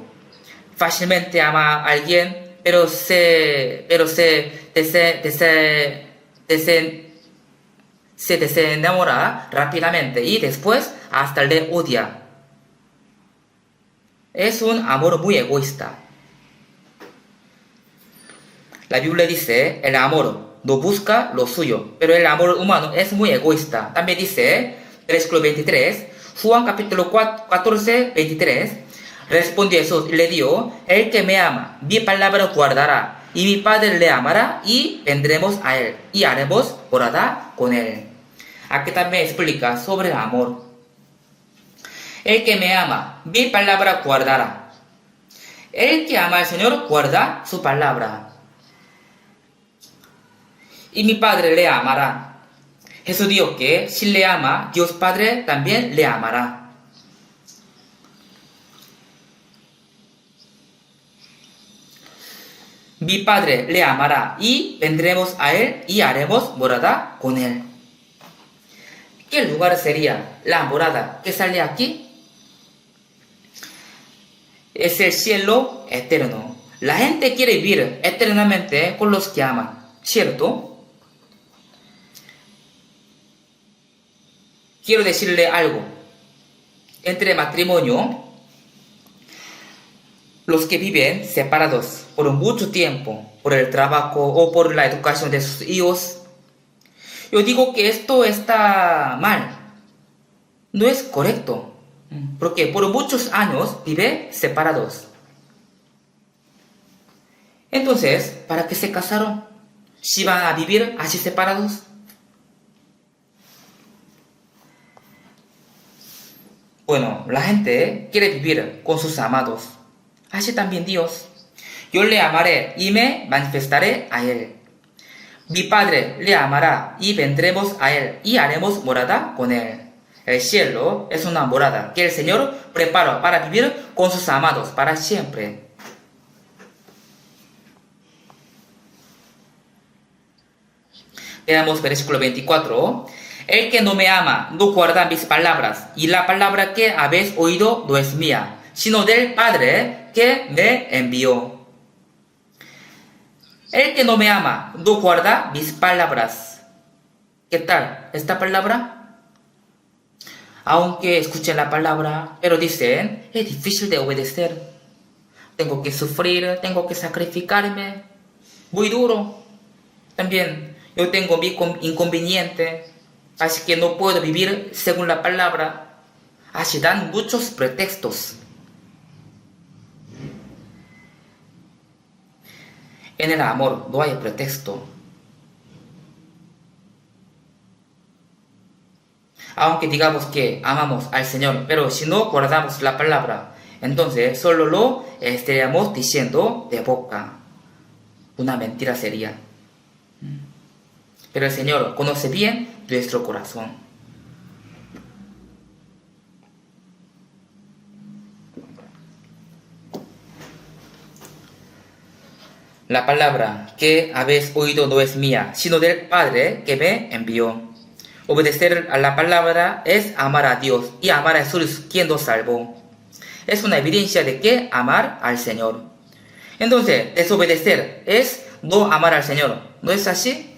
Fácilmente ama a alguien, pero se desenamora rápidamente y después hasta le odia. Es un amor muy egoísta. La Biblia dice, el amor no busca lo suyo, pero el amor humano es muy egoísta. También dice, versículo 23, Juan capítulo 14, 23, respondió Jesús y le dijo, el que me ama, mi palabra guardará, y mi Padre le amará, y vendremos a él, y haremos morada con él. Aquí también explica sobre el amor. El que me ama, mi palabra guardará. El que ama al Señor guarda su palabra. Y mi Padre le amará. Jesús dijo que si le ama, Dios Padre también le amará. Mi Padre le amará y vendremos a Él y haremos morada con Él. ¿Qué lugar sería la morada que sale aquí? Es el cielo eterno. La gente quiere vivir eternamente con los que aman, ¿cierto? Quiero decirle algo. Entre matrimonio, los que viven separados por mucho tiempo, por el trabajo o por la educación de sus hijos, yo digo que esto está mal. No es correcto. Porque por muchos años viven separados. Entonces, ¿para qué se casaron? Si van a vivir así separados. Bueno, la gente quiere vivir con sus amados. Así también Dios. Yo le amaré y me manifestaré a Él. Mi Padre le amará y vendremos a Él y haremos morada con Él. El cielo es una morada que el Señor preparó para vivir con sus amados para siempre. Veamos versículo 24. El que no me ama no guarda mis palabras, y la palabra que habéis oído no es mía, sino del Padre que me envió. El que no me ama no guarda mis palabras. ¿Qué tal esta palabra? Aunque escuchen la palabra, pero dicen, es difícil de obedecer. Tengo que sufrir, tengo que sacrificarme. Muy duro. También yo tengo mi inconveniente, así que no puedo vivir según la palabra. Así dan muchos pretextos. En el amor no hay pretexto. Aunque digamos que amamos al Señor, pero si no guardamos la palabra, entonces solo lo estaríamos diciendo de boca. Una mentira sería. Pero el Señor conoce bien nuestro corazón. La palabra que habéis oído no es mía, sino del Padre que me envió. Obedecer a la palabra es amar a Dios y amar a Jesús, quien nos salvó. Es una evidencia de que amar al Señor. Entonces, desobedecer es no amar al Señor. ¿No es así?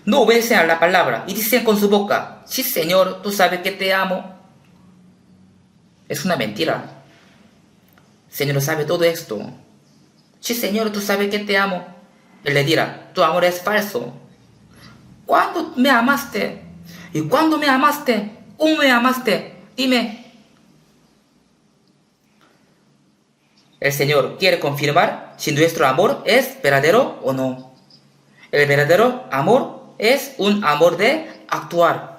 No obedecen a la palabra y dicen con su boca, sí Señor, tú sabes que te amo. Es una mentira. El Señor sabe todo esto. Sí Señor, tú sabes que te amo. Él le dirá, tu amor es falso. ¿Cuándo me amaste? ¿Y cuándo me amaste? ¿Cómo me amaste? Dime. El Señor quiere confirmar si nuestro amor es verdadero o no. El verdadero amor es un amor de actuar.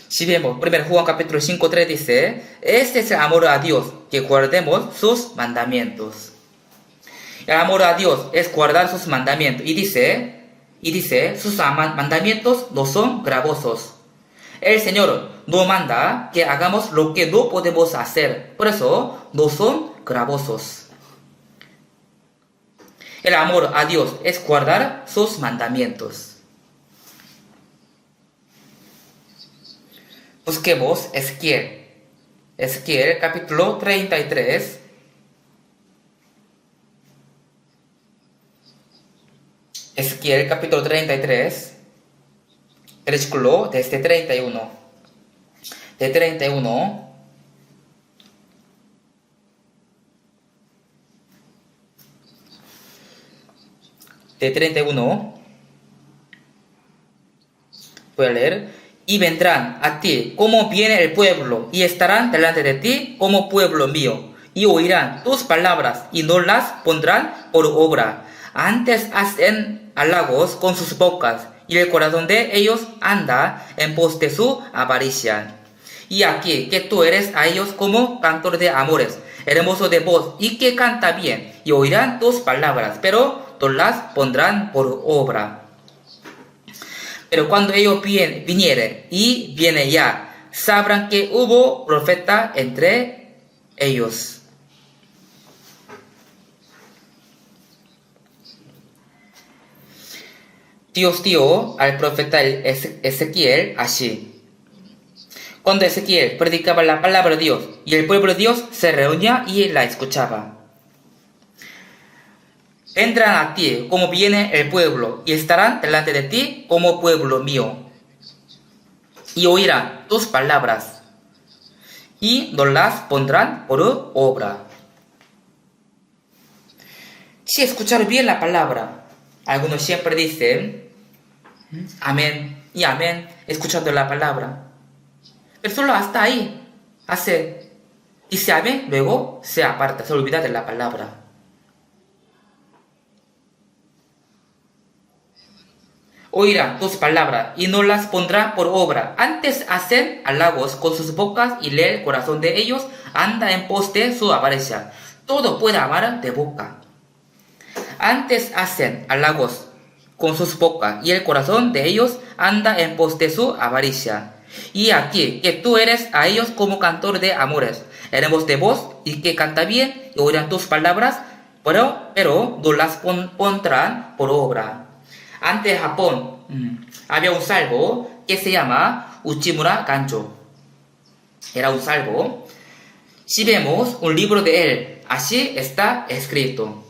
Si vemos 1 Juan capítulo 5:3 dice, este es el amor a Dios, que guardemos sus mandamientos. El amor a Dios es guardar sus mandamientos. Y dice, sus mandamientos no son gravosos. El Señor no manda que hagamos lo que no podemos hacer. Por eso no son gravosos. El amor a Dios es guardar sus mandamientos. Busquemos Ezequiel capítulo 33. Ezequiel capítulo 33, versículo desde 31. De 31. De 31. Voy a leer. Y vendrán a ti como viene el pueblo, y estarán delante de ti como pueblo mío, y oirán tus palabras, y no las pondrán por obra. Antes hacen halagos con sus bocas, y el corazón de ellos anda en pos de su avaricia. Y aquí que tú eres a ellos como cantor de amores, hermoso de voz, y que canta bien, y oirán tus palabras, pero no las pondrán por obra. Pero cuando ellos vinieren, y viene ya, sabrán que hubo profeta entre ellos. Dios dio al profeta Ezequiel así. Cuando Ezequiel predicaba la palabra de Dios, y el pueblo de Dios se reunía y la escuchaba. Vendrán a ti como viene el pueblo, y estarán delante de ti como pueblo mío. Y oirán tus palabras, y no las pondrán por obra. Si escuchar bien la palabra, algunos siempre dicen, amén y amén, escuchando la palabra. Pero solo hasta ahí, dice amén, luego se aparta, se olvida de la palabra. Oirán tus palabras y no las pondrá por obra. Antes hacen halagos con sus bocas y lee el corazón de ellos, anda en pos de su avaricia. Todo puede amar de boca. Antes hacen halagos con sus bocas, y el corazón de ellos anda en pos de su avaricia. Y aquí, que tú eres a ellos como cantor de amores, hermosos de voz, y que canta bien, y oirán tus palabras, pero no las pondrán por obra. Antes de Japón, había un salvo que se llama Uchimura Gancho. Era un salvo. Si vemos un libro de él, así está escrito.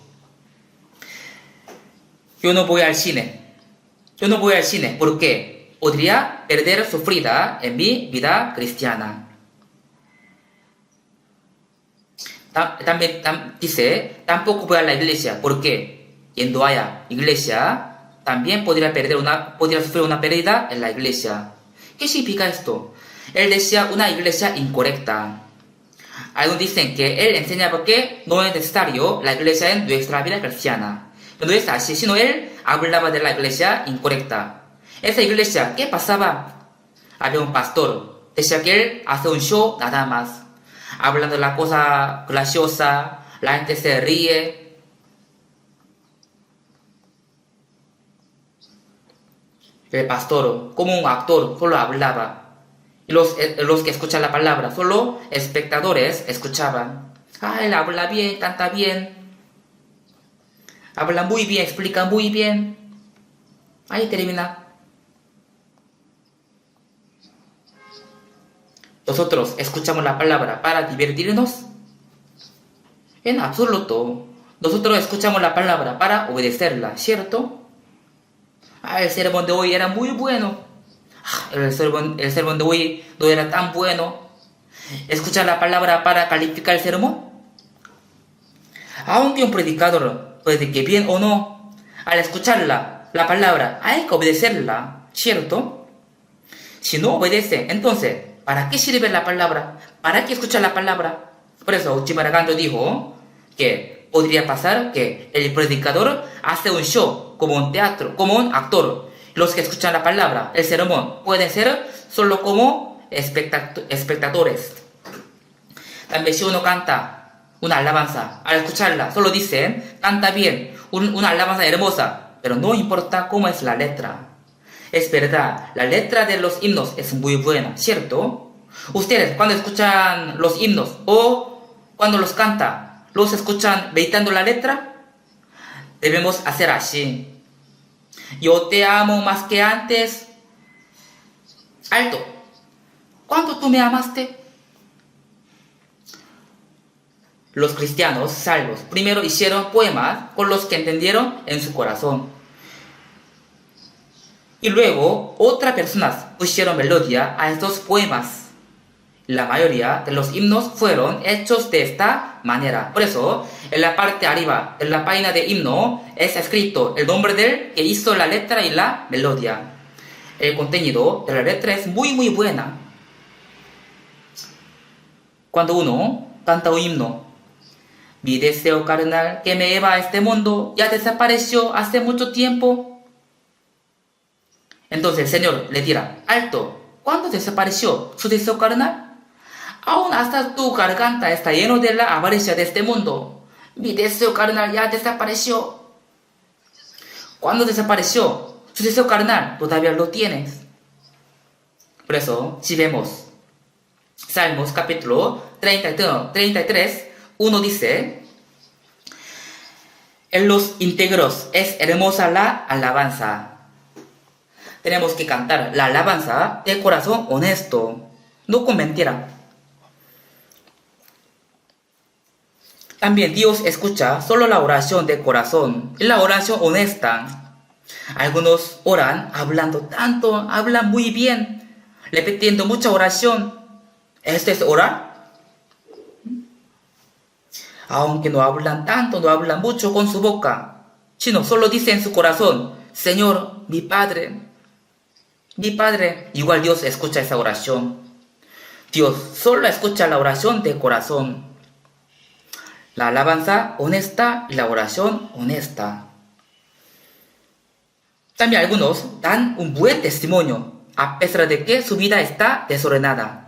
Yo no voy al cine. Yo no voy al cine porque podría perder su vida en mi vida cristiana. También dice, tampoco voy a la iglesia porque yendo a la iglesia también podría sufrir una pérdida en la iglesia. ¿Qué significa esto? Él decía una iglesia incorrecta. Algunos dicen que él enseñaba que no es necesario la iglesia en nuestra vida cristiana. Pero no es así, sino él hablaba de la iglesia incorrecta. Esa iglesia, ¿qué pasaba? Había un pastor, decía que él hace un show nada más, hablando de la cosa graciosa, la gente se ríe. El pastor, como un actor, solo hablaba. Y los que escuchan la palabra, solo espectadores escuchaban. Él habla bien, canta bien. Habla muy bien, explica muy bien. Ahí termina. Nosotros escuchamos la palabra para divertirnos. En absoluto. Nosotros escuchamos la palabra para obedecerla, ¿cierto? El sermón de hoy era muy bueno. El sermón de hoy no era tan bueno. ¿Escuchar la palabra para calificar el sermón? Aunque un predicador predique bien o no, al escuchar la palabra hay que obedecerla, ¿cierto? Si no obedece, entonces, ¿para qué sirve la palabra? ¿Para qué escuchar la palabra? Por eso Uchimura Gancho dijo que podría pasar que el predicador hace un show como un teatro, como un actor. Los que escuchan la palabra, el sermón, pueden ser solo como espectadores. También si uno canta una alabanza, al escucharla, solo dicen, canta bien, una alabanza hermosa, pero no importa cómo es la letra. Es verdad, la letra de los himnos es muy buena, ¿cierto? Ustedes, cuando escuchan los himnos o cuando los canta, ¿los escuchan meditando la letra? Debemos hacer así. Yo te amo más que antes. Alto. ¿Cuándo tú me amaste? Los cristianos salvos primero hicieron poemas con los que entendieron en su corazón. Y luego otras personas pusieron melodía a estos poemas. La mayoría de los himnos fueron hechos de esta manera. Por eso, en la parte de arriba de la página de himno es escrito el nombre del que hizo la letra y la melodía. El contenido de la letra es muy muy buena. Cuando uno canta un himno, mi deseo carnal que me lleva a este mundo ya desapareció hace mucho tiempo. Entonces el Señor le dirá, alto, ¿cuándo desapareció su deseo carnal? Aún hasta tu garganta está lleno de la avaricia de este mundo. Mi deseo carnal ya desapareció. ¿Cuándo desapareció? Su deseo carnal todavía lo tienes. Por eso, si vemos Salmos capítulo 33, 1 dice, en los íntegros es hermosa la alabanza. Tenemos que cantar la alabanza de corazón honesto, no con mentira. También Dios escucha solo la oración de corazón y la oración honesta. Algunos oran hablando tanto, hablan muy bien, repitiendo mucha oración. ¿Esto es orar? Aunque no hablan tanto, no hablan mucho con su boca, sino solo dicen en su corazón, Señor, mi Padre. Igual Dios escucha esa oración. Dios solo escucha la oración de corazón. La alabanza honesta y la oración honesta. También algunos dan un buen testimonio, a pesar de que su vida está desordenada.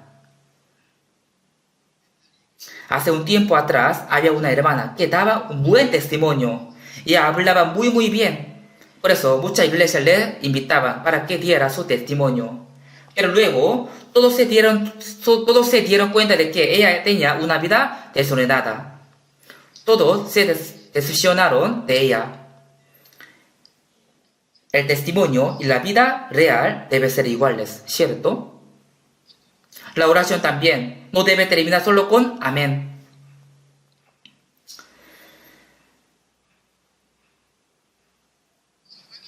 Hace un tiempo atrás había una hermana que daba un buen testimonio y hablaba muy muy bien, Por eso muchas iglesias le invitaban para que diera su testimonio. Pero luego todos se dieron cuenta de que ella tenía una vida desordenada. Todos se decepcionaron de ella. El testimonio y la vida real deben ser iguales, ¿cierto? La oración también no debe terminar solo con amén.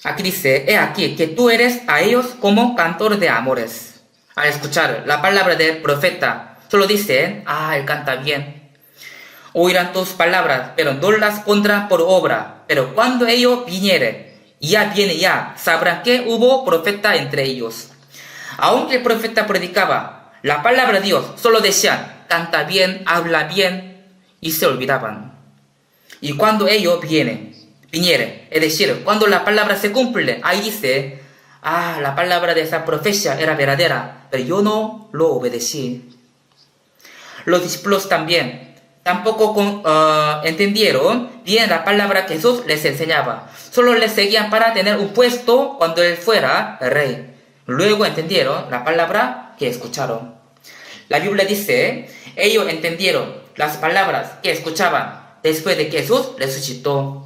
Aquí dice, he aquí que tú eres a ellos como cantor de amores. Al escuchar la palabra del profeta, solo dicen, él canta bien. Oirán tus palabras, pero no las pondrán por obra. Pero cuando ellos viniere, ya viene ya, sabrán que hubo profeta entre ellos. Aunque el profeta predicaba la palabra de Dios, solo decían, canta bien, habla bien, y se olvidaban. Y cuando ellos viniere, es decir, cuando la palabra se cumple, ahí dice, la palabra de esa profecía era verdadera, pero yo no lo obedecí. Los discípulos tampoco entendieron bien la palabra que Jesús les enseñaba. Solo les seguían para tener un puesto cuando él fuera el rey. Luego entendieron la palabra que escucharon. La Biblia dice, ellos entendieron las palabras que escuchaban después de que Jesús resucitó.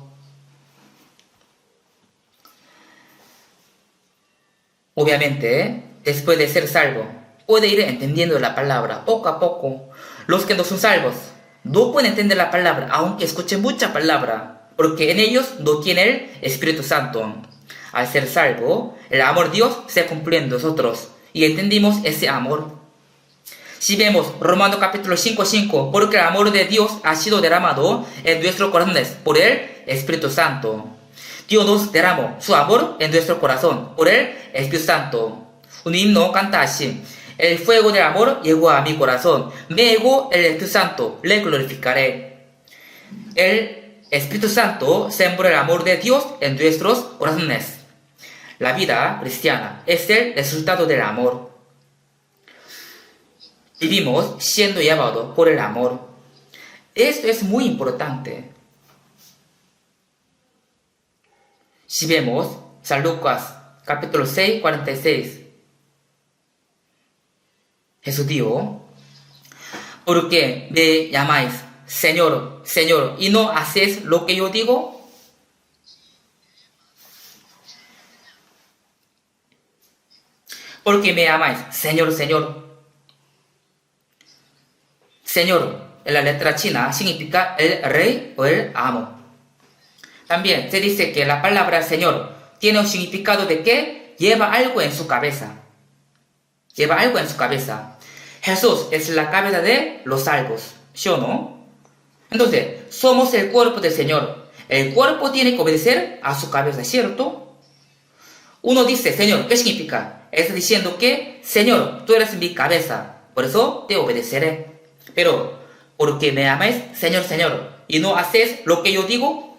Obviamente, después de ser salvo, puede ir entendiendo la palabra poco a poco. Los que no son salvos no pueden entender la palabra, aunque escuchen mucha palabra, porque en ellos no tiene el Espíritu Santo. Al ser salvo, el amor de Dios se cumplió en nosotros y entendimos ese amor. Si vemos Romanos capítulo 5:5, porque el amor de Dios ha sido derramado en nuestros corazones por el Espíritu Santo. Dios nos derramó su amor en nuestro corazón por el Espíritu Santo. Un himno canta así: el fuego del amor llegó a mi corazón, me llegó el Espíritu Santo, le glorificaré. El Espíritu Santo sembró el amor de Dios en nuestros corazones. La vida cristiana es el resultado del amor. Vivimos siendo llamados por el amor. Esto es muy importante. Si vemos San Lucas capítulo 6, 46, Jesús dijo, ¿por qué me llamáis Señor, Señor, y no hacéis lo que yo digo? ¿Por qué me llamáis Señor, Señor? Señor, en la letra china, significa el rey o el amo. También se dice que la palabra Señor tiene un significado de que lleva algo en su cabeza. Lleva algo en su cabeza. Jesús es la cabeza de los salvos, ¿sí o no? Entonces, somos el cuerpo del Señor. El cuerpo tiene que obedecer a su cabeza, ¿cierto? Uno dice, Señor, ¿qué significa? Está diciendo que, Señor, tú eres mi cabeza, por eso te obedeceré. Pero, ¿por qué me amáis, Señor, Señor, y no hacéis lo que yo digo?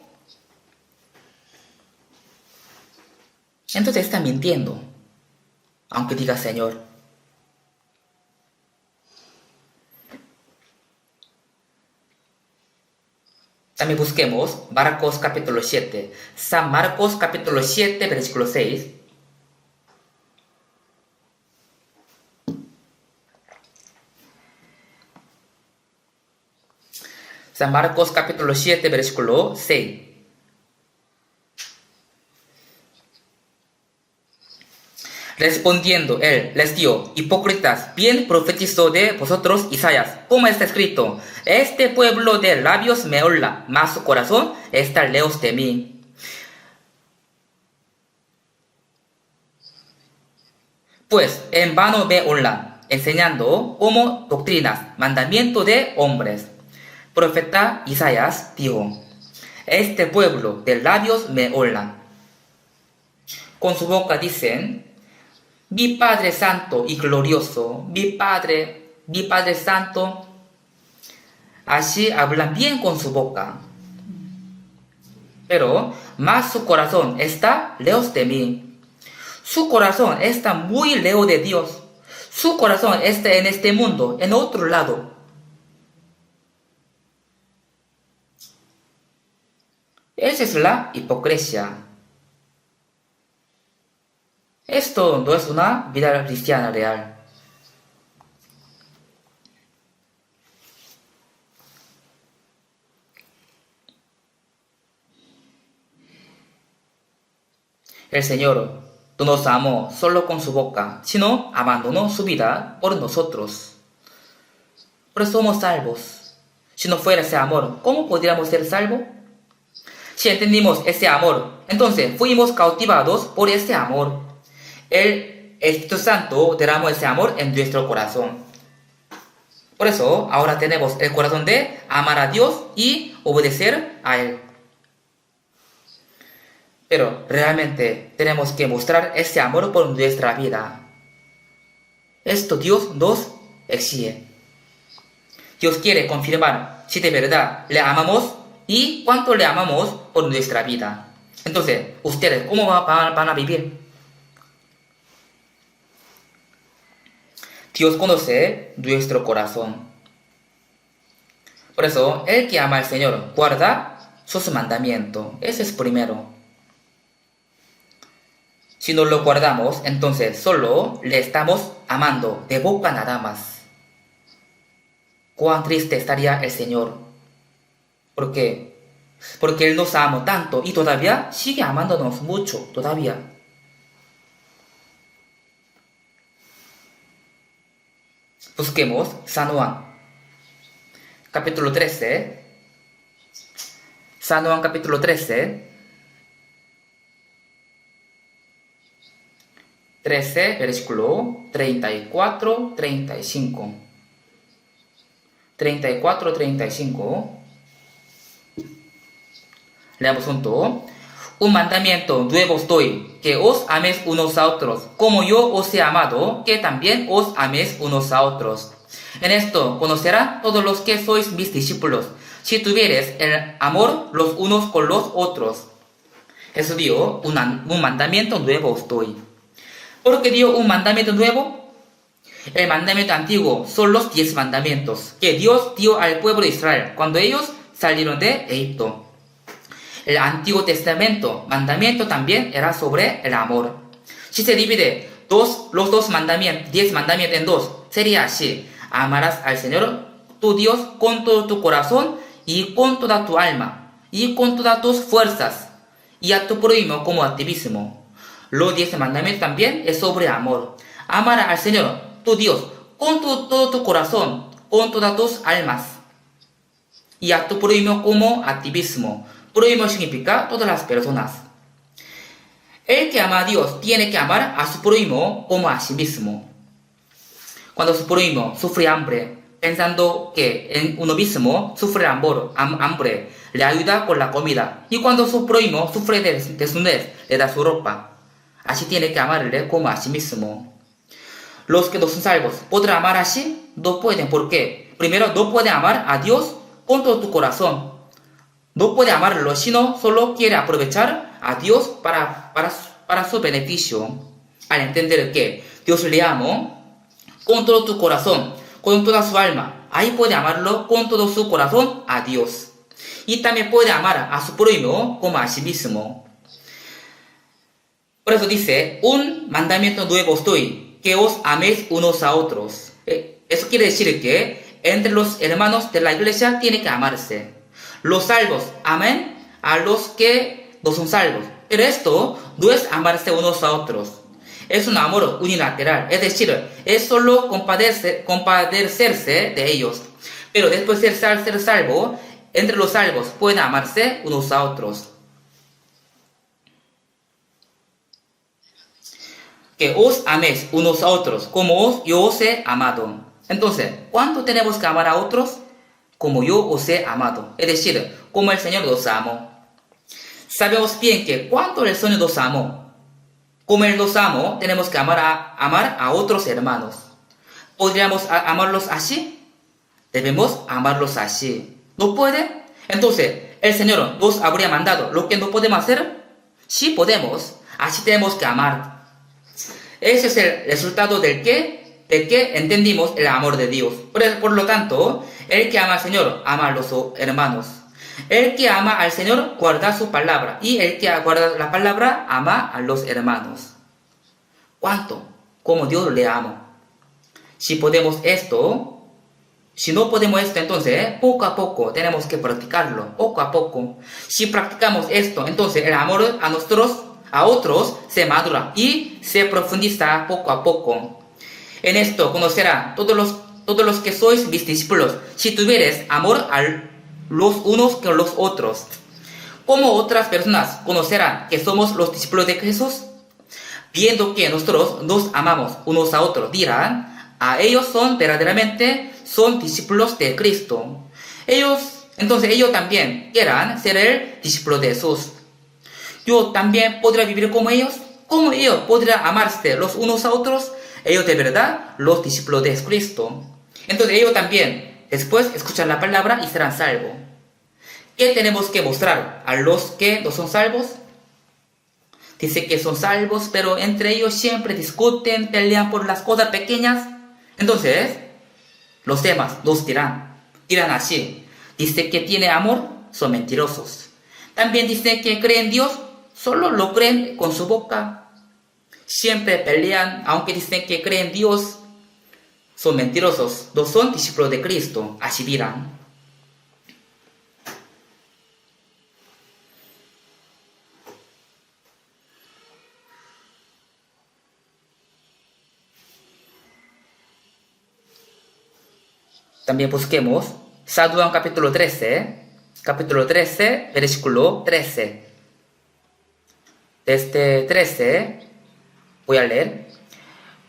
Entonces está mintiendo, aunque diga Señor. También busquemos Marcos capítulo 7. San Marcos capítulo 7, versículo 6. San Marcos capítulo 7, versículo 6. Respondiendo él, les dijo, hipócritas, bien profetizó de vosotros Isaías, como está escrito, este pueblo de labios me honra, mas su corazón está lejos de mí. Pues en vano me honran, enseñando como doctrinas, mandamiento de hombres. Profeta Isaías dijo, este pueblo de labios me honran. Con su boca dicen, mi Padre Santo y glorioso, mi Padre Santo. Así hablan bien con su boca. Pero más su corazón está lejos de mí. Su corazón está muy lejos de Dios. Su corazón está en este mundo, en otro lado. Esa es la hipocresía. Esto no es una vida cristiana real. El Señor no nos amó solo con su boca, sino abandonó su vida por nosotros. Por eso somos salvos. Si no fuera ese amor, ¿cómo podríamos ser salvos? Si entendimos ese amor, entonces fuimos cautivados por ese amor. El Espíritu Santo derramó ese amor en nuestro corazón. Por eso ahora tenemos el corazón de amar a Dios y obedecer a Él. Pero realmente tenemos que mostrar ese amor por nuestra vida. Esto Dios nos exige. Dios quiere confirmar si de verdad le amamos y cuánto le amamos por nuestra vida. Entonces, ¿ustedes cómo van a vivir? Dios conoce nuestro corazón. Por eso, el que ama al Señor guarda sus mandamientos. Ese es primero. Si no lo guardamos, entonces solo le estamos amando de boca nada más. Cuán triste estaría el Señor. ¿Por qué? Porque Él nos ama tanto y todavía sigue amándonos mucho, todavía. Busquemos San Juan, capítulo 13. San Juan, capítulo 13. 13, versículo 34, 35. 34, 35. Leamos juntos. Un mandamiento nuevo os doy, que os améis unos a otros, como yo os he amado, que también os améis unos a otros. En esto conocerán todos los que sois mis discípulos, si tuviereis el amor los unos con los otros. Jesús dio un mandamiento nuevo os doy. ¿Por qué dio un mandamiento nuevo? El mandamiento antiguo son los 10 mandamientos que Dios dio al pueblo de Israel cuando ellos salieron de Egipto. El Antiguo Testamento, mandamiento también era sobre el amor. Si se divide los 10 mandamientos en dos, sería así. Amarás al Señor, tu Dios, con todo tu corazón y con toda tu alma y con todas tus fuerzas, y a tu prójimo como a ti mismo. Los 10 mandamientos también es sobre amor. Amar al Señor, tu Dios, con todo tu corazón, con todas tus almas, y a tu prójimo como a ti mismo. Prójimo significa todas las personas. El que ama a Dios tiene que amar a su prójimo como a sí mismo. Cuando su prójimo sufre hambre, pensando que en uno mismo sufre hambre, le ayuda con la comida. Y cuando su prójimo sufre desnudez, le da su ropa. Así tiene que amarle como a sí mismo. Los que no son salvos, ¿podrán amar así? No pueden. ¿Por qué? Primero, no pueden amar a Dios con todo tu corazón. No puede amarlo, sino solo quiere aprovechar a Dios para su beneficio. Al entender que Dios le ama con todo tu corazón, con toda su alma, ahí puede amarlo con todo su corazón a Dios. Y también puede amar a su prójimo como a sí mismo. Por eso dice, un mandamiento nuevo os doy, que os améis unos a otros. Eso quiere decir que entre los hermanos de la iglesia tiene que amarse. Los salvos amen a los que no son salvos. Pero esto no es amarse unos a otros. Es un amor unilateral. Es decir, es solo compadecerse de ellos. Pero después de ser salvo, entre los salvos pueden amarse unos a otros. Que os améis unos a otros como yo os he amado. Entonces, ¿cuánto tenemos que amar a otros? Como yo os he amado, es decir, como el Señor nos amó. Sabemos bien que cuando el Señor nos amó, como Él nos amó, tenemos que amar a otros hermanos. ¿Podríamos amarlos así? Debemos amarlos así. ¿No puede? Entonces, el Señor nos habría mandado lo que no podemos hacer. Sí podemos, así tenemos que amar. Ese es el resultado de que entendimos el amor de Dios. Por lo tanto, el que ama al Señor, ama a los hermanos. El que ama al Señor, guarda su palabra. Y el que guarda la palabra, ama a los hermanos. ¿Cuánto? Como Dios le ama. Si podemos esto, si no podemos esto, entonces poco a poco tenemos que practicarlo, poco a poco. Si practicamos esto, entonces el amor a nosotros, a otros, se madura y se profundiza poco a poco. En esto conocerán todos los que sois mis discípulos, si tuvieres amor a los unos que los otros. ¿Cómo otras personas conocerán que somos los discípulos de Jesús? Viendo que nosotros nos amamos unos a otros, dirán, ellos verdaderamente son discípulos de Cristo. Entonces ellos también quieran ser el discípulo de Jesús. Yo también podré vivir como ellos. ¿Cómo ellos podrán amarse los unos a otros? Ellos de verdad, los discípulos de Cristo. Entonces ellos también después escuchan la palabra y serán salvos. ¿Qué tenemos que mostrar a los que no son salvos? Dice que son salvos, pero entre ellos siempre discuten, pelean por las cosas pequeñas. Entonces, los demás nos dirán así. Dice que tiene amor, son mentirosos. También dice que creen en Dios, solo lo creen con su boca. Siempre pelean, aunque dicen que creen en Dios, son mentirosos, no son discípulos de Cristo, así dirán. También busquemos Saduán capítulo 13, versículo 13. Desde 13 voy a leer.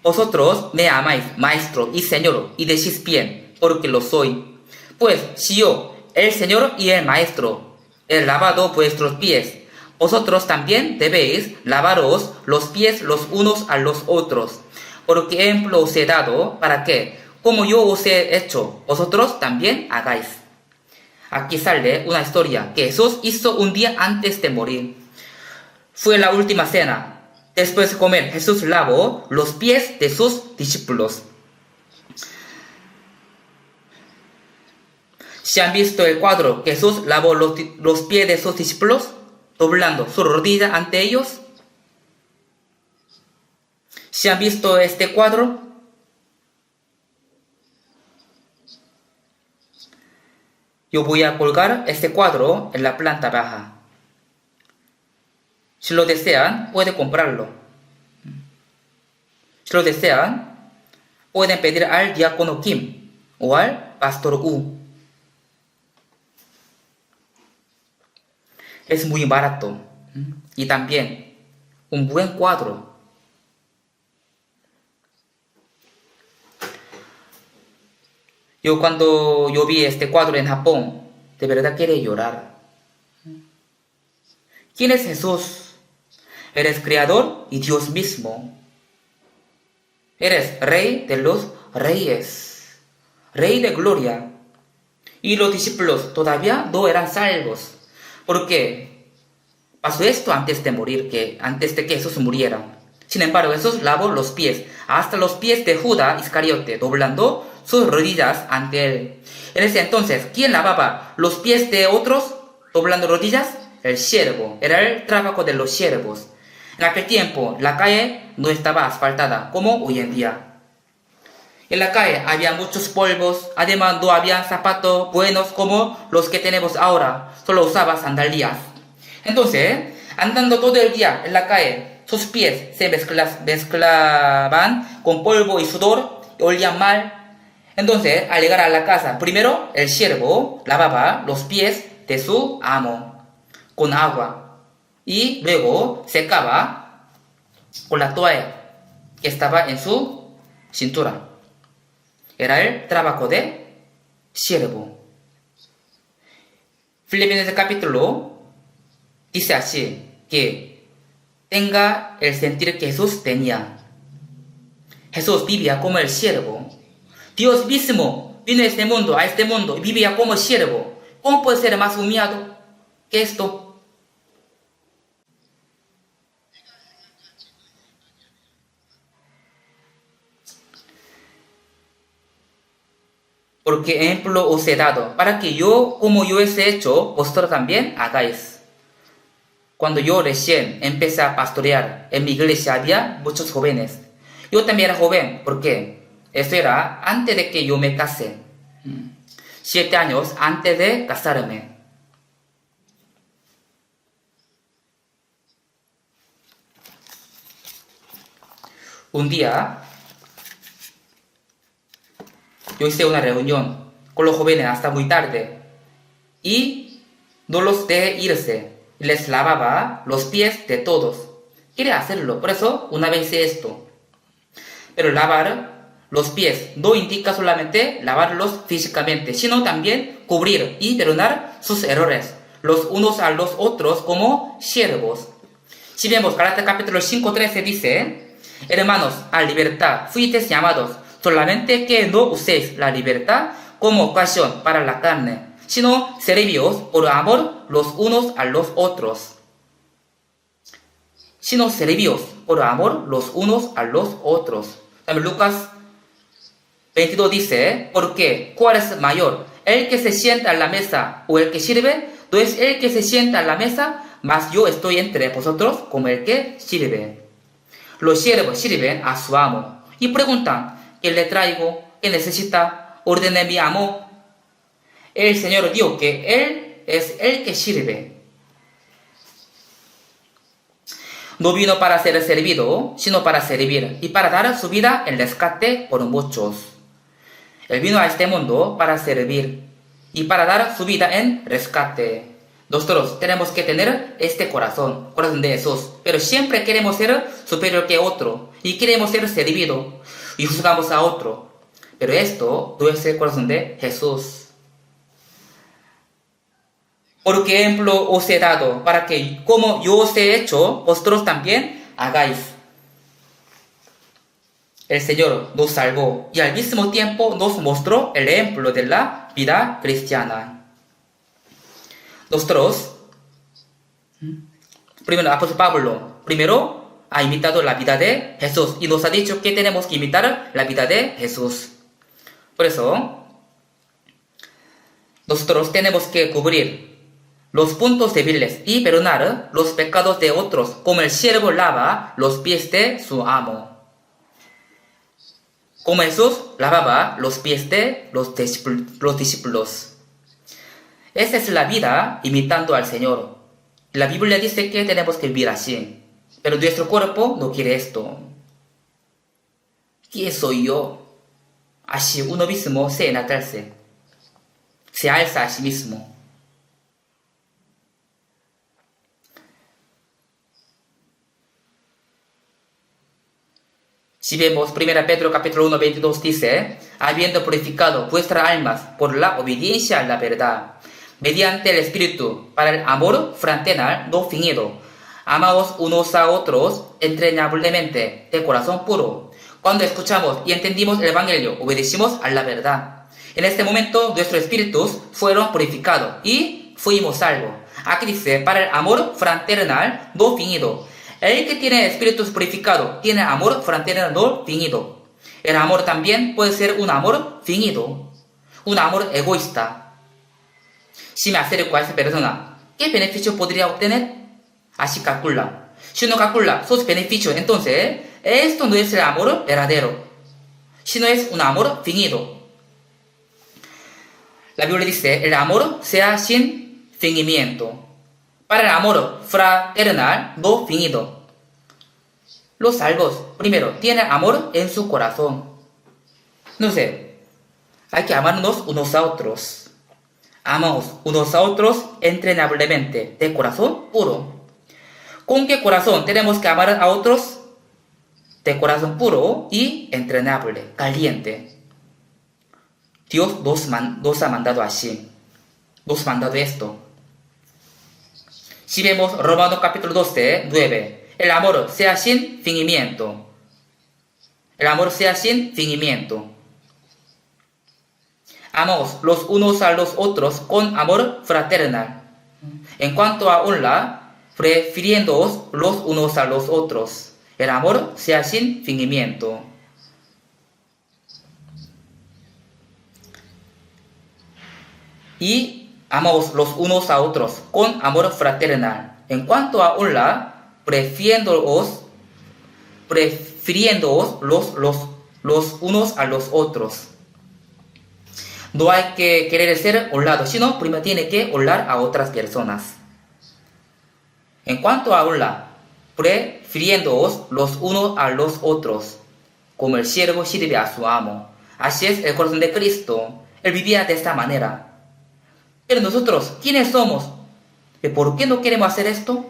Vosotros me amáis, Maestro y Señor, y decís bien, porque lo soy. Pues si yo, el Señor y el Maestro, he lavado vuestros pies, vosotros también debéis lavaros los pies los unos a los otros. Porque ejemplo os he dado para que, como yo os he hecho, vosotros también hagáis. Aquí sale una historia que Jesús hizo un día antes de morir. Fue la última cena. Después de comer, Jesús lavó los pies de sus discípulos. ¿Se han visto el cuadro que Jesús lavó los pies de sus discípulos, doblando su rodilla ante ellos? ¿Se han visto este cuadro? Yo voy a colgar este cuadro en la planta baja. Si lo desean, pueden comprarlo. Si lo desean, pueden pedir al diácono Kim o al pastor U. Es muy barato y también un buen cuadro. Cuando yo vi este cuadro en Japón, de verdad quería llorar. ¿Quién es Jesús? Eres creador y Dios mismo. Eres rey de los reyes, rey de gloria. Y los discípulos todavía no eran salvos. ¿Por qué? Pasó esto antes de morir, antes de que Jesús muriera. Sin embargo, Jesús lavó los pies, hasta los pies de Judas Iscariote, doblando sus rodillas ante él. En ese entonces, ¿quién lavaba los pies de otros, doblando rodillas? El siervo. Era el trabajo de los siervos. En aquel tiempo, la calle no estaba asfaltada como hoy en día. En la calle había muchos polvos, además no había zapatos buenos como los que tenemos ahora, solo usaba sandalias. Entonces, andando todo el día en la calle, sus pies se mezclaban con polvo y sudor y olían mal. Entonces, al llegar a la casa, primero el siervo lavaba los pies de su amo con agua y luego secaba con la toalla que estaba en su cintura. Era el trabajo de siervo. Filipenses capítulo dice así, que tenga el sentir que Jesús tenía. Jesús vivía como el siervo. Dios mismo vino a este mundo y vivía como siervo. ¿Cómo puede ser más humillado que esto? Porque ejemplo os he dado, para que yo, como yo he hecho, vosotros también hagáis. Cuando yo recién empecé a pastorear en mi iglesia había muchos jóvenes. Yo también era joven, ¿por qué? Eso era antes de que yo me case. 7 años antes de casarme. Un día, yo hice una reunión con los jóvenes hasta muy tarde y no los dejé irse. Les lavaba los pies de todos. Quería hacerlo, por eso una vez hice esto. Pero lavar los pies no indica solamente lavarlos físicamente, sino también cubrir y perdonar sus errores, los unos a los otros como siervos. Si vemos Gálatas capítulo 5:13 dice: hermanos, a libertad fuisteis llamados, solamente que no uséis la libertad como ocasión para la carne, sino servíos por amor los unos a los otros. Sino servíos por amor los unos a los otros. También Lucas 22 dice: porque ¿cuál es mayor? ¿El que se sienta a la mesa o el que sirve? No es el que se sienta a la mesa, mas yo estoy entre vosotros como el que sirve. Los siervos sirven a su amo y preguntan: ¿qué le traigo? ¿Qué necesita? Ordene mi amo. El Señor dijo que Él es el que sirve. No vino para ser servido, sino para servir y para dar su vida en rescate por muchos. Él vino a este mundo para servir y para dar su vida en rescate. Nosotros tenemos que tener este corazón de Jesús, pero siempre queremos ser superior que otro y queremos ser servido y juzgamos a otro. Pero esto no es el corazón de Jesús. Por ejemplo, os he dado para que, como yo os he hecho, vosotros también hagáis. El Señor nos salvó y al mismo tiempo nos mostró el ejemplo de la vida cristiana. Nosotros, primero, apóstol Pablo, primero ha imitado la vida de Jesús y nos ha dicho que tenemos que imitar la vida de Jesús. Por eso, nosotros tenemos que cubrir los puntos débiles y perdonar los pecados de otros, como el siervo lava los pies de su amo. Como Jesús lavaba los pies de los discípulos. Esa es la vida imitando al Señor. La Biblia dice que tenemos que vivir así, pero nuestro cuerpo no quiere esto. ¿Quién soy yo? Así uno mismo se enaltece, se alza a sí mismo. Si vemos 1 Pedro capítulo 1, 22 dice: habiendo purificado vuestras almas por la obediencia a la verdad, mediante el Espíritu, para el amor fraternal no fingido, amaos unos a otros entrañablemente, de corazón puro. Cuando escuchamos y entendimos el Evangelio, obedecimos a la verdad. En este momento nuestros espíritus fueron purificados y fuimos salvos. Aquí dice: para el amor fraternal no fingido. El que tiene espíritus purificados tiene amor fraternal no fingido. El amor también puede ser un amor fingido, un amor egoísta. Si me acerco a esa persona, ¿qué beneficio podría obtener? Así calcula. Si uno calcula sus beneficios, entonces esto no es el amor verdadero, sino es un amor fingido. La Biblia dice: el amor sea sin fingimiento. Para el amor fraternal no fingido. Los salvos, primero, tienen amor en su corazón. No sé, hay que amarnos unos a otros. Amamos unos a otros entrañablemente, de corazón puro. ¿Con qué corazón tenemos que amar a otros? De corazón puro y entrañable, caliente. Dios nos ha mandado así. Nos ha mandado esto. Si vemos Romanos capítulo 12, 9, el amor sea sin fingimiento. El amor sea sin fingimiento. Amamos los unos a los otros con amor fraternal. En cuanto a honra, prefiriéndoos los unos a los otros. El amor sea sin fingimiento. Y amamos los unos a otros con amor fraternal. En cuanto a honra, prefiriéndoos los unos a los otros. No hay que querer ser honrado, sino primero tiene que honrar a otras personas. En cuanto a honra, prefiriéndoos los unos a los otros, como el siervo sirve a su amo. Así es el corazón de Cristo. Él vivía de esta manera. Pero nosotros, ¿quiénes somos? ¿Por qué no queremos hacer esto?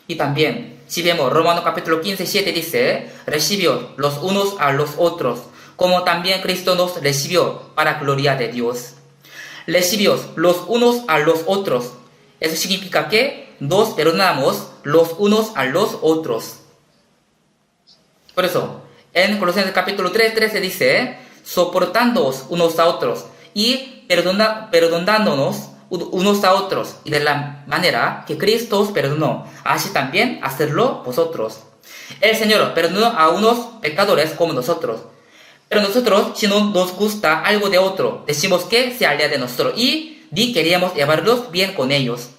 Y también, si vemos Romanos capítulo 15, 7 dice, recibió los unos a los otros, como también Cristo nos recibió para gloria de Dios. Recibió los unos a los otros. Eso significa que nos perdonamos los unos a los otros. Por eso, en Colosenses capítulo 3, 13 dice, soportándoos unos a otros y perdonándonos unos a otros, y de la manera que Cristo os perdonó, así también hacerlo vosotros. El Señor perdonó a unos pecadores como nosotros. Pero nosotros, si no nos gusta algo de otro, decimos que se alea de nosotros y ni queríamos llevarlos bien con ellos.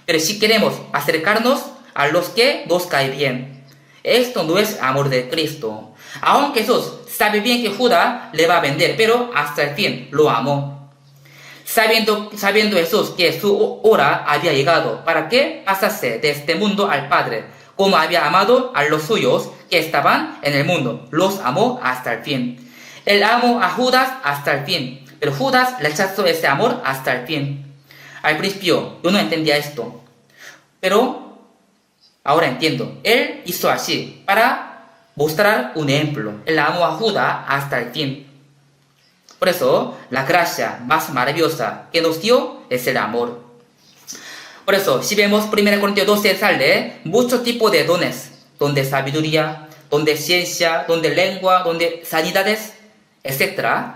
Pero si queremos acercarnos a los que nos cae bien, esto no es amor de Cristo. Aunque Jesús sabe bien que Judas le va a vender, pero hasta el fin lo amó. Sabiendo Jesús que su hora había llegado para que pasase de este mundo al Padre, como había amado a los suyos que estaban en el mundo, los amó hasta el fin. Él amó a Judas hasta el fin, pero Judas rechazó ese amor hasta el fin. Al principio yo no entendía esto, pero ahora entiendo. Él hizo así para mostrar un ejemplo. Él amó a Judas hasta el fin. Por eso, la gracia más maravillosa que nos dio es el amor. Por eso, si vemos 1 Corintios 12 sale muchos tipos de dones, donde sabiduría, donde ciencia, donde lengua, donde sanidades, etc.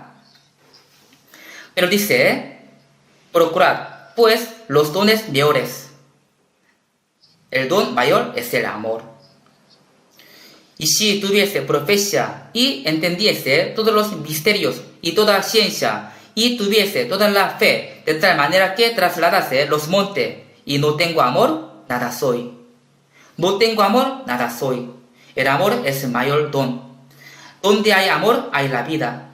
Pero dice, procurad pues los dones mayores. El don mayor es el amor. Y si tuviese profecía y entendiese todos los misterios y toda ciencia y tuviese toda la fe de tal manera que trasladase los montes y no tengo amor, nada soy. No tengo amor, nada soy. El amor es el mayor don. Donde hay amor, hay la vida.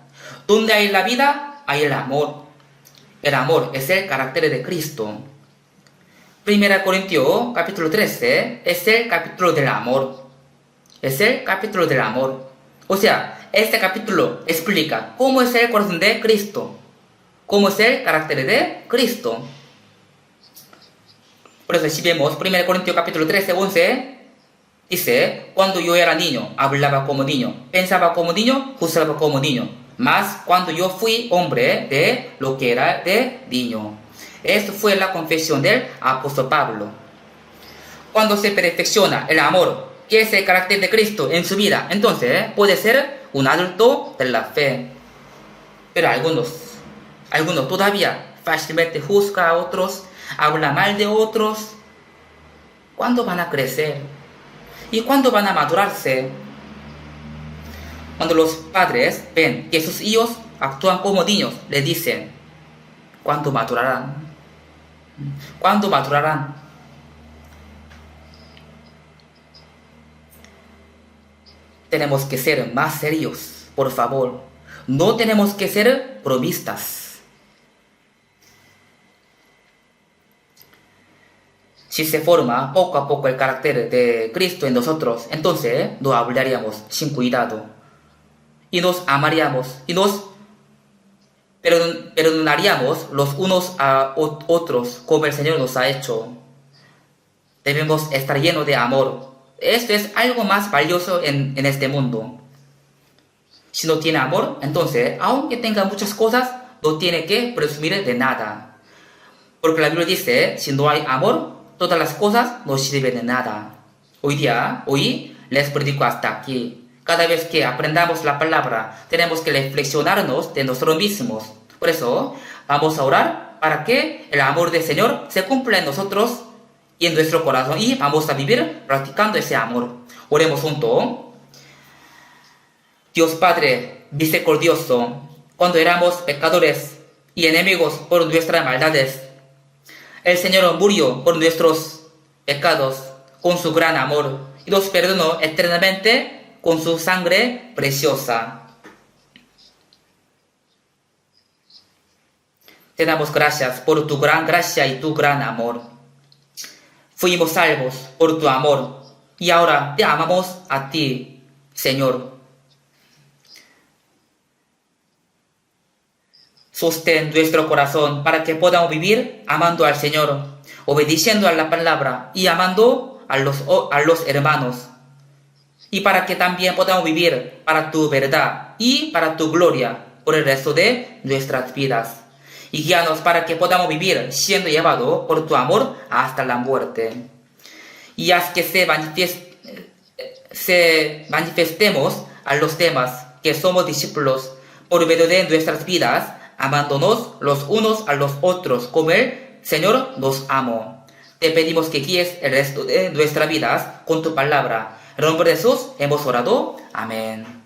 Donde hay la vida, hay el amor. El amor es el carácter de Cristo. 1 Corintios capítulo 13 es el capítulo del amor. Es el capítulo del amor. O sea, este capítulo explica cómo es el corazón de Cristo, cómo es el carácter de Cristo. Por eso si vemos 1 Corintios capítulo 13, 11, dice, cuando yo era niño, hablaba como niño, pensaba como niño, juzgaba como niño, mas cuando yo fui hombre de lo que era de niño. Esto fue la confesión del apóstol Pablo. Cuando se perfecciona el amor, que es el carácter de Cristo en su vida, entonces puede ser un adulto de la fe. Pero algunos todavía fácilmente juzgan a otros, hablan mal de otros. ¿Cuándo van a crecer? ¿Y cuándo van a madurarse? Cuando los padres ven que sus hijos actúan como niños, les dicen, ¿cuándo madurarán? ¿Cuándo madurarán? Tenemos que ser más serios, por favor. No tenemos que ser bromistas. Si se forma poco a poco el carácter de Cristo en nosotros, entonces no hablaríamos sin cuidado. Y nos amaríamos y nos perdonaríamos los unos a otros como el Señor nos ha hecho. Debemos estar llenos de amor. Esto es algo más valioso en este mundo. Si no tiene amor, entonces, aunque tenga muchas cosas, no tiene que presumir de nada. Porque la Biblia dice, si no hay amor, todas las cosas no sirven de nada. Hoy les predico hasta aquí. Cada vez que aprendamos la palabra, tenemos que reflexionarnos de nosotros mismos. Por eso, vamos a orar para que el amor del Señor se cumpla en nosotros y en nuestro corazón, y vamos a vivir practicando ese amor. Oremos juntos. Dios Padre misericordioso, cuando éramos pecadores y enemigos por nuestras maldades, El Señor murió por nuestros pecados con su gran amor y nos perdonó eternamente con su sangre preciosa. Te damos gracias por tu gran gracia y tu gran amor. Fuimos salvos por tu amor y ahora te amamos a ti, Señor. Sostén nuestro corazón para que podamos vivir amando al Señor, obedeciendo a la palabra y amando a los hermanos. Y para que también podamos vivir para tu verdad y para tu gloria por el resto de nuestras vidas. Y guíanos para que podamos vivir siendo llevados por tu amor hasta la muerte. Y haz que manifestemos a los demás que somos discípulos por medio de nuestras vidas, amándonos los unos a los otros como el Señor nos amó. Te pedimos que guíes el resto de nuestras vidas con tu palabra. En nombre de Jesús hemos orado. Amén.